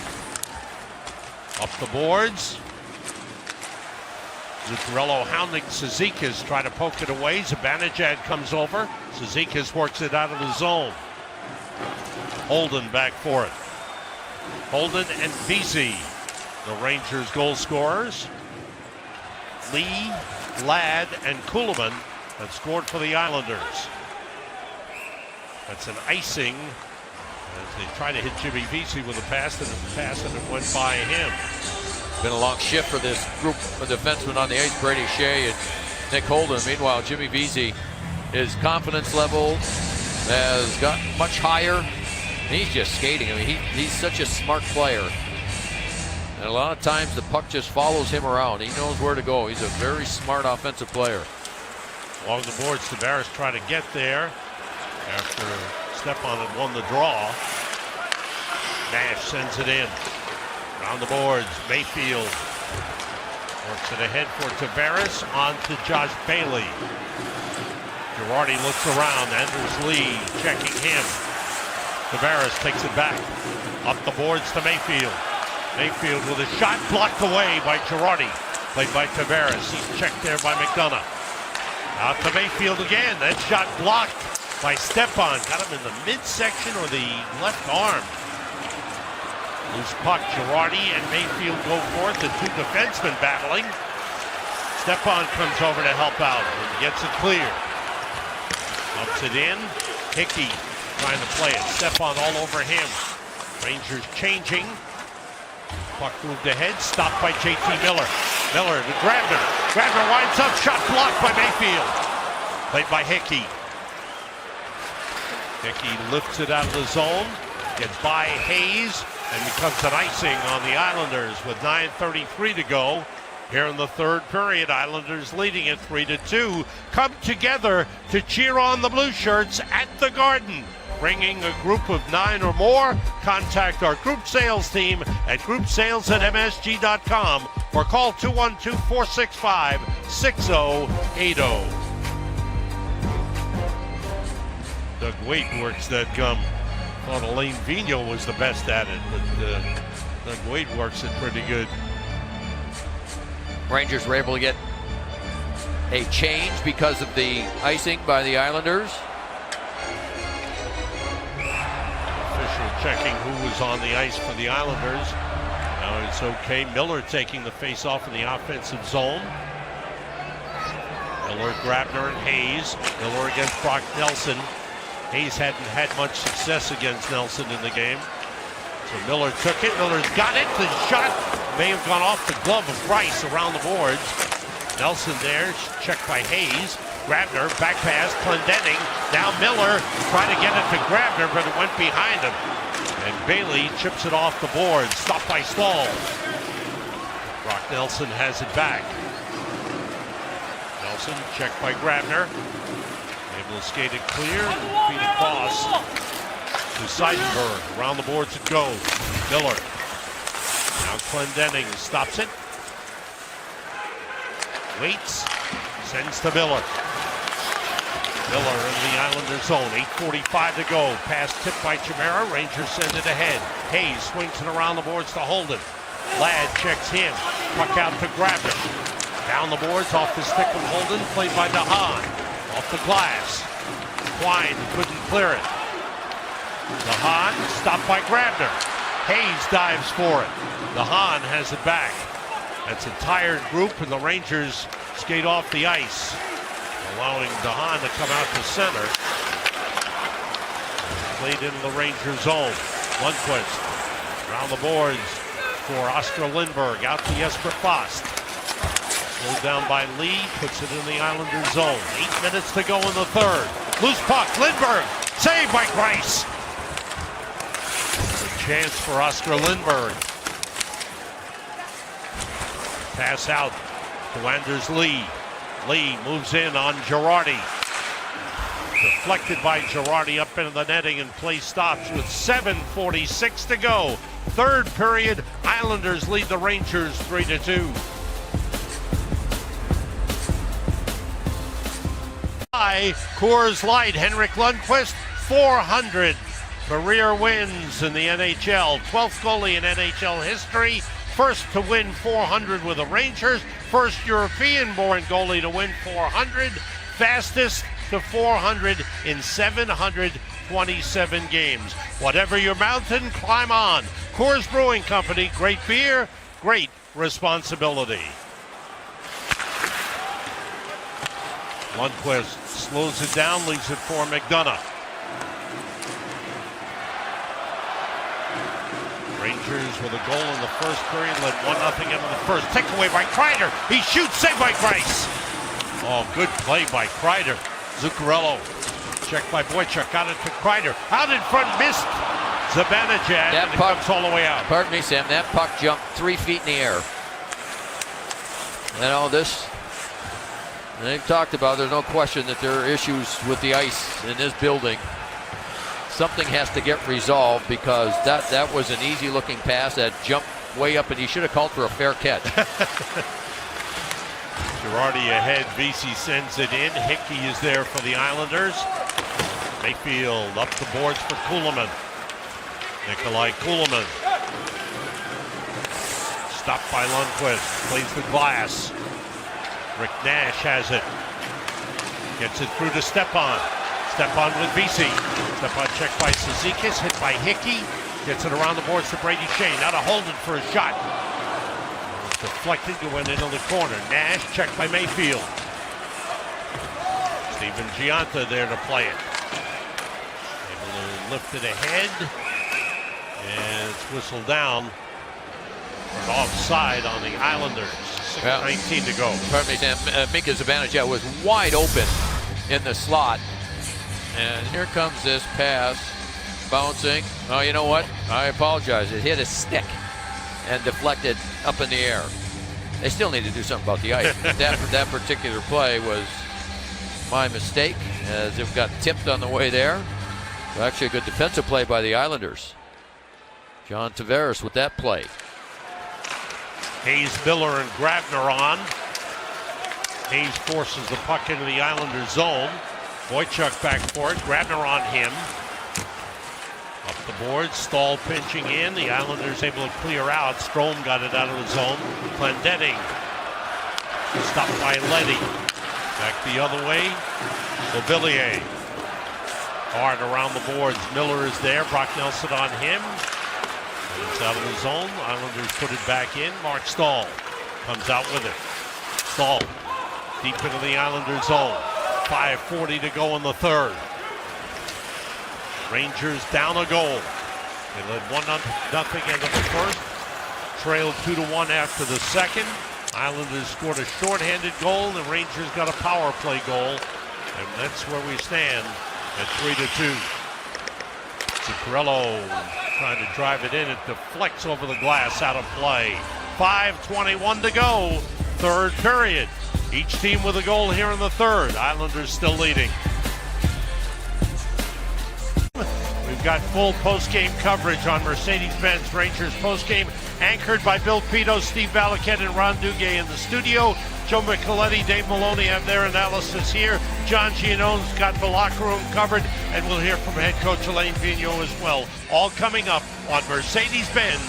Up the boards. Zuccarello hounding Cizikas, trying to poke it away. Zibanejad comes over. Cizikas works it out of the zone. Holden back for it. Holden and Vesey, the Rangers goal scorers. Lee, Ladd, and Kuhlman have scored for the Islanders. That's an icing as they try to hit Jimmy Vesey with a pass, and it went by him. Been a long shift for this group of defensemen on the ice, Brady Shea and Nick Holden. Meanwhile, Jimmy Vesey, his confidence level has gotten much higher. He's just skating. I mean, he's such a smart player. And a lot of times the puck just follows him around. He knows where to go. He's a very smart offensive player. Along the boards, Tavares trying to get there after Stepan had won the draw. Nash sends it in. Around the boards, Mayfield works it ahead for Tavares, on to Josh Bailey. Girardi looks around, Anders Lee checking him. Tavares takes it back. Up the boards to Mayfield. Mayfield with a shot blocked away by Girardi. Played by Tavares. He's checked there by McDonough. Out to Mayfield again. That shot blocked by Stepan. Got him in the midsection or the left arm. Loose puck. Girardi and Mayfield go for it. The two defensemen battling. Stepan comes over to help out and gets it clear. Ups it in. Hickey trying to play it. Stepan all over him. Rangers changing. Puck moved ahead. Stopped by JT Miller. Miller to Grabner. Grabner winds up. Shot blocked by Mayfield. Played by Hickey. Hickey lifts it out of the zone. Gets by Hayes. And becomes an icing on the Islanders with 9:33 to go. Here in the third period, Islanders leading it 3-2. Come together to cheer on the Blue Shirts at the Garden. Bringing a group of 9 or more, contact our group sales team at groupsales@msg.com or call 212-465-6080. Doug Waite works that gum. Thought Alain Vigneault was the best at it, but Doug Waite works it pretty good. Rangers were able to get a change because of the icing by the Islanders. Official checking who was on the ice for the Islanders. Now it's okay. Miller taking the face-off in the offensive zone. Miller, Grabner, and Hayes. Miller against Brock Nelson. Hayes hadn't had much success against Nelson in the game. So Miller took it. Miller's got it. The shot may have gone off the glove of Rice around the boards. Nelson there, checked by Hayes. Grabner, back pass, Clendenning. Now Miller trying to get it to Grabner, but it went behind him. And Bailey chips it off the board. Stopped by Stahl. Brock Nelson has it back. Nelson checked by Grabner. Able to skate it clear, feed across to Seidenberg. Around the boards it goes. Miller. Now Clendenning stops it. Waits. Sends to Miller. Miller in the Islander zone. 8:45 to go. Pass tipped by Chimera. Rangers send it ahead. Hayes swings it around the boards to Holden. Ladd checks him. Puck out to Grabner. Down the boards off the stick of Holden. Played by DeHaan. Off the glass. Quine couldn't clear it. DeHaan stopped by Grabner. Hayes dives for it. DeHaan has it back. That's a tired group, and the Rangers skate off the ice, allowing DeHaan to come out to center. Played into the Ranger zone. Lundqvist around the boards for Oscar Lindberg. Out to Jesper Fast. Slowed down by Lee. Puts it in the Islander zone. 8 minutes to go in the third. Loose puck. Lindberg. Saved by Grice. A chance for Oscar Lindberg. Pass out to Anders Lee. Lee moves in on Girardi. Deflected by Girardi up into the netting, and play stops with 7:46 to go. Third period, Islanders lead the Rangers 3-2. By Coors Light, Henrik Lundqvist, 400 career wins in the NHL. 12th goalie in NHL history. First to win 400 with the Rangers. First European-born goalie to win 400. Fastest to 400 in 727 games. Whatever your mountain, climb on. Coors Brewing Company, great beer, great responsibility. Lundqvist slows it down, leaves it for McDonough. Rangers with a goal in the first period, led 1-0 into the first. Taken away by Kreider. He shoots, saved by Grice. Oh, good play by Kreider. Zuccarello checked by Boychuk. Got it to Kreider. Out in front, missed Zibanejad, and it comes all the way out. Pardon me, Sam. That puck jumped 3 feet in the air. You know, they've talked about, there's no question that there are issues with the ice in this building. Something has to get resolved, because that was an easy looking pass that jumped way up, and he should have called for a fair catch. Girardi ahead. Vesey sends it in. Hickey is there for the Islanders. Mayfield up the boards for Kuhlman. Nikolai Kuhlman. Stopped by Lundqvist. Plays the glass. Rick Nash has it. Gets it through to Stepan. Stepan with Vesey. Stepan checked by Cizikas. Hit by Hickey. Gets it around the boards to Brady Shane. Now to Holden for a shot. Deflected, went into the corner. Nash checked by Mayfield. Steven Giunta there to play it. Able to lift it ahead. And it's whistled down. An offside on the Islanders. 6:19 to go. Pardon me, Sam. Mika Zibanejad was wide open in the slot. And here comes this pass. Bouncing. Oh, you know what? I apologize. It hit a stick and deflected up in the air. They still need to do something about the ice. that particular play was my mistake, as it got tipped on the way there. Actually, a good defensive play by the Islanders. John Tavares with that play. Hayes, Miller, and Grabner on. Hayes forces the puck into the Islanders zone. Boychuk back for it. Grabner on him. Up the boards, Stahl pinching in. The Islanders able to clear out. Strome got it out of the zone. Clendening. Stopped by Leddy. Back the other way. Beauvillier. Hard around the boards. Miller is there. Brock Nelson on him. It's out of the zone. Islanders put it back in. Mark Stahl comes out with it. Stahl deep into the Islanders zone. 5:40 to go in the third. Rangers down a goal. They led 1-0 into the first. Trailed 2-1 after the second. Islanders scored a shorthanded goal. The Rangers got a power play goal. And that's where we stand at 3-2. Zuccarello trying to drive it in. It deflects over the glass, out of play. 5:21 to go. Third period. Each team with a goal here in the third. Islanders still leading. We've We've got full post-game coverage on Mercedes-Benz Rangers post-game, anchored by Bill Pito, Steve Valiquette, and Ron Duguay in the studio. Joe Micheletti, Dave Maloney have their analysis here. John Giannone's got the locker room covered, and we'll hear from head coach Alain Vigneault as well. All coming up on Mercedes-Benz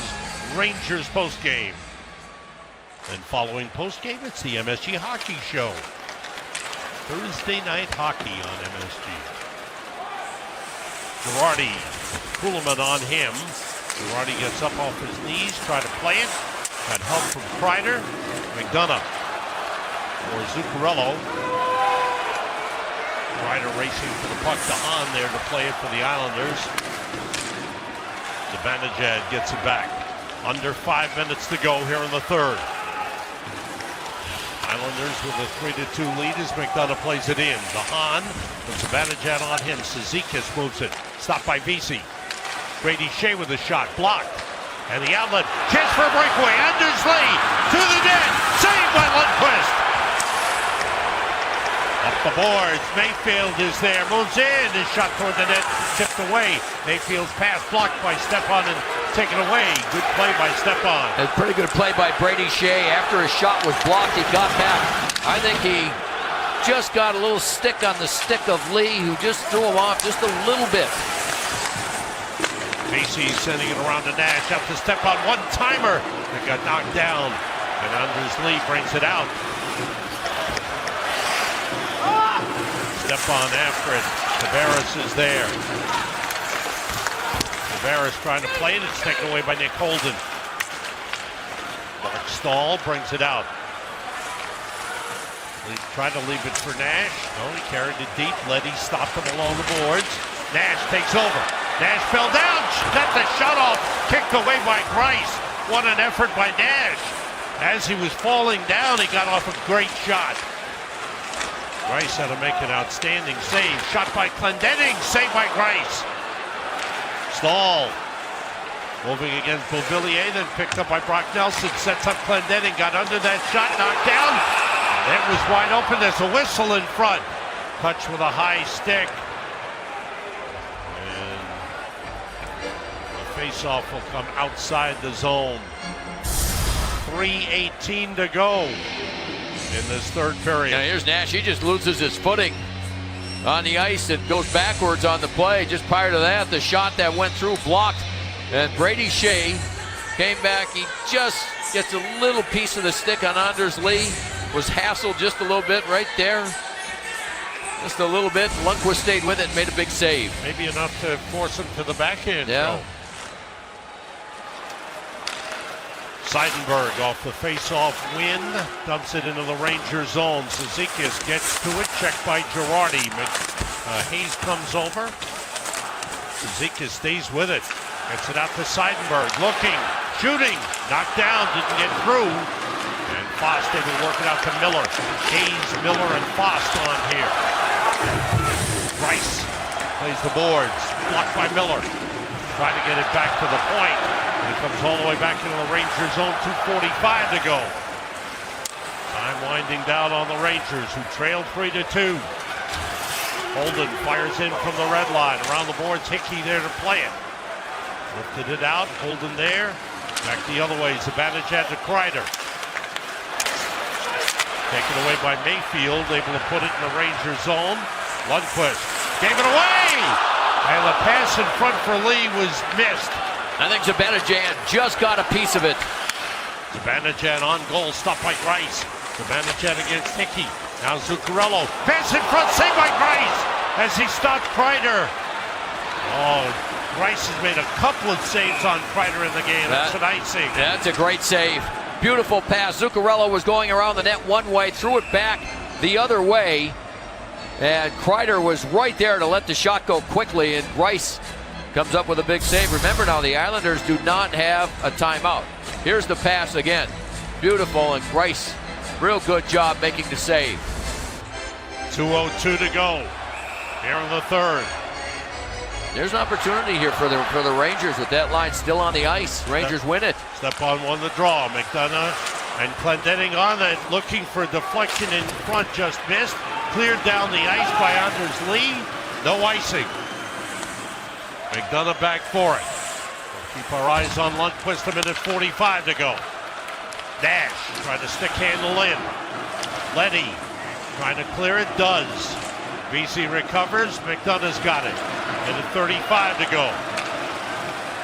Rangers post-game. And following post-game, it's the MSG Hockey Show. Thursday night hockey on MSG. Girardi, Kuhlman on him. Girardi gets up off his knees, try to play it. Got help from Kreider. McDonough for Zuccarello. Kreider racing for the puck to Hahn there to play it for the Islanders. Zibanejad gets it back. Under 5 minutes to go here in the third. Islanders with a 3-2 lead as McDonough plays it in. The Hahn, with Zibanejad on him. Cizikas moves it. Stopped by Vesey. Brady Shea with a shot. Blocked. And the outlet. Chance for a breakaway. Anders Lee to the net. Saved by Lundqvist. Up the boards. Mayfield is there. Moves in. His shot toward the net. Tipped away. Mayfield's pass blocked by Stepan and taken away. Good play by Stepan. A pretty good play by Brady Shea. After his shot was blocked, he got back. I think he just got a little stick on the stick of Lee, who just threw him off just a little bit. Vesey sending it around to Nash. Up to Stepan. One-timer. It got knocked down. And Anders Lee brings it out. Stepan after it. Tavares is there. Tavares trying to play it. It's taken away by Nick Holden. Mark Stahl brings it out. He tried to leave it for Nash. No, he carried it deep. Leddy stopped him along the boards. Nash takes over. Nash fell down. That's a shot off. Kicked away by Grice. What an effort by Nash. As he was falling down, he got off a great shot. Grice had to make an outstanding save. Shot by Clendenning. Saved by Grice. Stahl moving against Beauvillier, then picked up by Brock Nelson. Sets up Clendenning. Got under that shot. Knocked down. It was wide open. There's a whistle in front. Touch with a high stick. And the faceoff will come outside the zone. 3:18 to go in this third period. Now here's Nash. He just loses his footing on the ice and goes backwards on the play. Just prior to that, the shot that went through blocked. And Brady Shea came back. He just gets a little piece of the stick on Anders Lee. Was hassled just a little bit right there. Just a little bit. Lundqvist stayed with it and made a big save. Maybe enough to force him to the backhand. Yeah. Throw. Seidenberg off the face-off win, dumps it into the Ranger zone. Cizikas gets to it, checked by Girardi. Hayes comes over. Cizikas stays with it, gets it out to Seidenberg, looking, shooting, knocked down, didn't get through. And Fost able to work it out to Miller. Hayes, Miller, and Fost on here. Rice plays the boards, blocked by Miller. Trying to get it back to the point. And it comes all the way back into the Ranger zone. 2:45 to go. Time winding down on the Rangers, who trailed 3-2. Holden fires in from the red line. Around the boards, Hickey there to play it. Lifted it out. Holden there. Back the other way. Zibanejad to Kreider. Taken away by Mayfield. Able to put it in the Ranger zone. Lundqvist gave it away. And the pass in front for Lee was missed. I think Zibanejad just got a piece of it. Zibanejad on goal, stopped by Grice. Zibanejad against Hickey. Now Zuccarello. Pass in front, saved by Grice as he stopped Kreider. Oh, Grice has made a couple of saves on Kreider in the game. That's an icing. That's a great save. Beautiful pass. Zuccarello was going around the net one way, threw it back the other way. And Kreider was right there to let the shot go quickly, and Grice comes up with a big save. Remember now, the Islanders do not have a timeout. Here's the pass again. Beautiful, and Grice, real good job making the save. 2:02 to go here in the third. There's an opportunity here for the Rangers with that line still on the ice. Rangers win it. Stepan won the draw. McDonough and Clendenning on it, looking for deflection in front, just missed. Cleared down the ice by Anders Lee. No icing. McDonough back for it. We'll keep our eyes on Lundqvist. 1:45 to go. Nash trying to stick handle in. Leddy trying to clear it, does. BC recovers, McDonough's got it. 1:35 to go.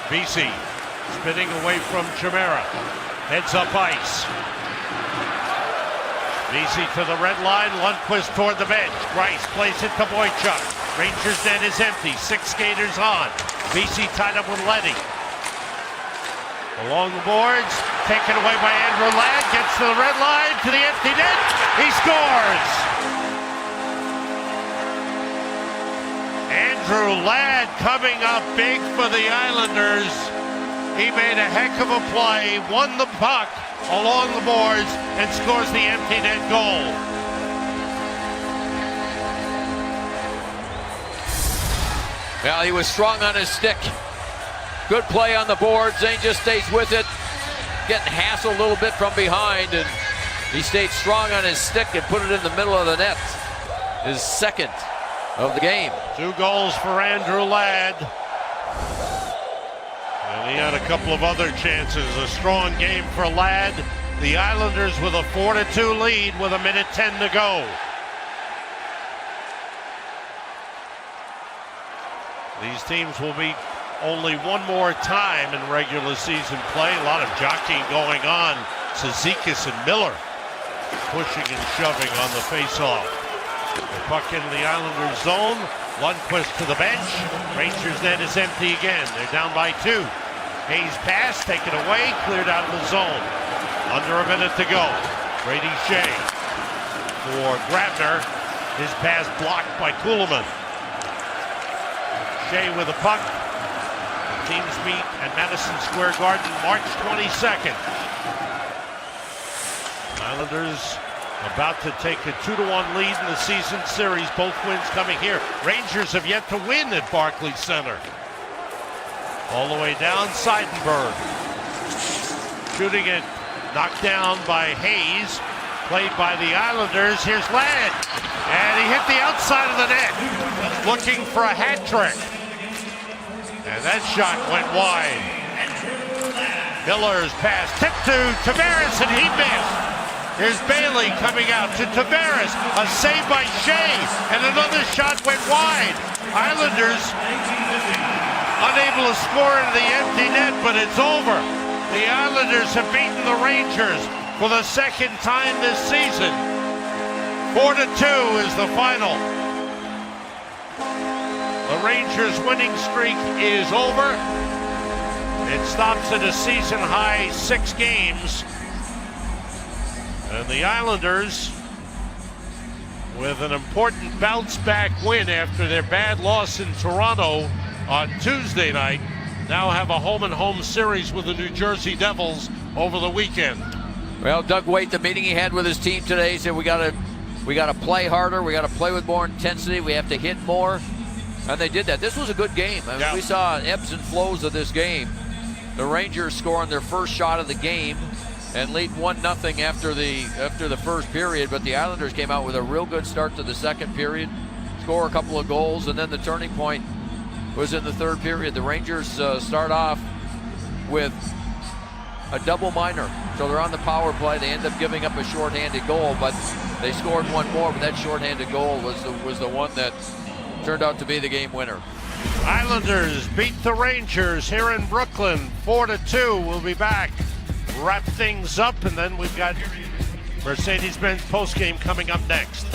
BC spinning away from Chimera. Heads up ice. BC to the red line, Lundqvist toward the bench. Grice plays it to Boychuk. Rangers net is empty, 6 skaters on. BC tied up with Leddy. Along the boards, taken away by Andrew Ladd, gets to the red line, to the empty net, he scores! Andrew Ladd coming up big for the Islanders. He made a heck of a play, won the puck along the boards, and scores the empty net goal. Well, he was strong on his stick. Good play on the boards. Zane just stays with it. Getting hassled a little bit from behind, and he stayed strong on his stick and put it in the middle of the net. His second of the game. 2 goals for Andrew Ladd. And he had a couple of other chances. A strong game for Ladd. The Islanders with a 4-2 lead with 1:10 to go. These teams will meet only one more time in regular season play. A lot of jockeying going on. Cizikas and Miller pushing and shoving on the faceoff. The puck into the Islanders zone. Lundqvist to the bench. Rangers net is empty again. They're down by 2. Hayes pass, taken away, cleared out of the zone. Under a minute to go. Brady Shea for Grabner. His pass blocked by Kuhlman. Shea with the puck. The teams meet at Madison Square Garden March 22nd. Islanders about to take a 2-1 lead in the season series. Both wins coming here. Rangers have yet to win at Barclays Center. All the way down, Seidenberg. Shooting it, knocked down by Hayes. Played by the Islanders. Here's Ladd. And he hit the outside of the net. Looking for a hat trick. And that shot went wide. Miller's pass tipped to Tavares, and he missed. Here's Bailey coming out to Tavares. A save by Shea, and another shot went wide. Islanders unable to score into the empty net, but it's over. The Islanders have beaten the Rangers for the second time this season. 4-2 is the final. The Rangers' winning streak is over. It stops at a season-high 6 games. And the Islanders, with an important bounce-back win after their bad loss in Toronto on Tuesday night, now have a home-and-home series with the New Jersey Devils over the weekend. Well, Doug Waite, the meeting he had with his team today, said we got to play harder. We got to play with more intensity. We have to hit more. And they did that. This was a good game. I mean, we saw ebbs and flows of this game. The Rangers scoring their first shot of the game and lead 1-0 after the first period. But the Islanders came out with a real good start to the second period, score a couple of goals, and then the turning point was in the third period. The Rangers start off with a double minor. So they're on the power play. They end up giving up a shorthanded goal, but they scored one more. But that shorthanded goal was the one that turned out to be the game winner. Islanders beat the Rangers here in Brooklyn 4-2. We'll be back, wrap things up, and then we've got Mercedes-Benz postgame coming up next.